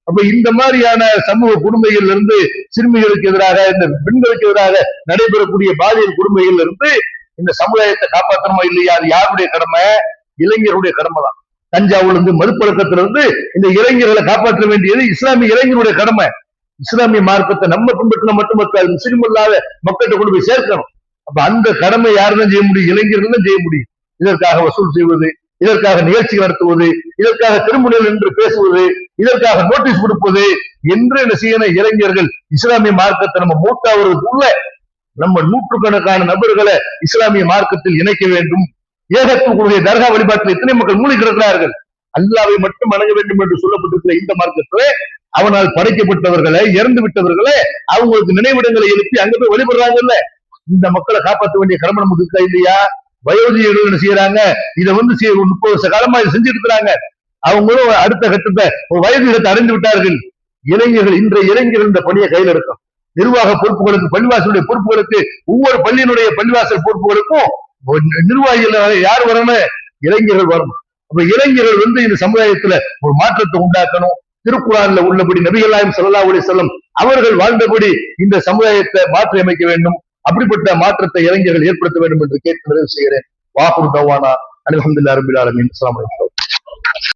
அப்ப இந்த மாதிரியான சமூக கொடுமைகள் இருந்து, சிறுமிகளுக்கு எதிராக, இந்த பெண்களுக்கு எதிராக நடைபெறக்கூடிய பாலியல் கொடுமைகள் இருந்து இந்த சமுதாயத்தை காப்பாற்றணுமா இல்லையா? அது யாருடைய கடமை? இளைஞருடைய கடமை தான். தஞ்சாவூர்ல மறுபழக்கத்திலிருந்து இந்த இளைஞர்களை காப்பாற்ற வேண்டியது இஸ்லாமிய இளைஞருடைய கடமை. இஸ்லாமிய மார்க்கத்தை நம்ம பின்பற்றின மட்டுமல்ல, முஸ்லிம் இல்லாத மக்கள்கிட்ட கொண்டு போய் சேர்க்கணும். அப்ப அந்த கடமை யாருதான் செய்ய முடியும்? இளைஞர்கள் தான் செய்ய முடியும். இதற்காக வசூல் செய்வது, இதற்காக நிகழ்ச்சி நடத்துவது, இதற்காக திருமணம் என்று பேசுவது, இதற்காக நோட்டீஸ் கொடுப்பது என்று என்ன செய்யணும்? இளைஞர்கள் இஸ்லாமிய மார்க்கத்தை நம்ம மூத்தாவதற்குள்ள நம்ம நூற்றுக்கணக்கான நபர்களை இஸ்லாமிய மார்க்கத்தில் இணைக்க வேண்டும். ஏகத்துவ தர்கா வழிபாட்டில் எத்தனை மக்கள் மூழ்கி கிடக்கிறார்கள். அல்லாவை மட்டும் வணங்க வேண்டும் என்று சொல்லப்பட்டிருக்கிற இந்த மார்க்கத்திலே அவனால் படைக்கப்பட்டவர்களை, இறந்து விட்டவர்களை அவங்களுக்கு நினைவிடங்களை எழுப்பி அங்க போய் வழிபடுறாங்கல்ல. இந்த மக்களை காப்பாற்ற வேண்டிய கடமை நமக்கு இருக்கா இல்லையா? வயோதிகர்கள் என்ன செய்யறாங்க, இதை 30 வருஷ காலமா இதை செஞ்சுட்டு இருக்கிறாங்க. அவங்களும் அடுத்த கட்டத்தை, ஒரு வயது அடைந்து விட்டார்கள். இளைஞர்கள், இன்றைய இளைஞர்கள் இந்த பணியை கையில் எடுக்கும். நிர்வாக பொறுப்புகளுக்கு, பள்ளிவாசலுடைய பொறுப்புகளுக்கு, ஒவ்வொரு பள்ளியினுடைய பள்ளிவாசல் பொறுப்புகளுக்கும் நிர்வாகிகள் யார் வரணும்? இளைஞர்கள் வரணும். அப்ப இளைஞர்கள் இந்த சமுதாயத்துல ஒரு மாற்றத்தை உண்டாக்கணும். திருக்குறான்ல உள்ளபடி நபிகள் நாயகம் ஸல்லல்லாஹு அலைஹி வஸல்லம் அவர்கள் வாழ்ந்தபடி இந்த சமுதாயத்தை மாற்றி அமைக்க வேண்டும். அப்படிப்பட்ட மாற்றத்தை இளைஞர்கள் ஏற்படுத்த வேண்டும் என்று கேட்டு நிறைவு செய்கிறேன். வாஹுர் தவானா அல்ஹம்துலில்லாஹி ரப்பில் ஆலமீன். அஸ்ஸலாமு அலைக்கும்.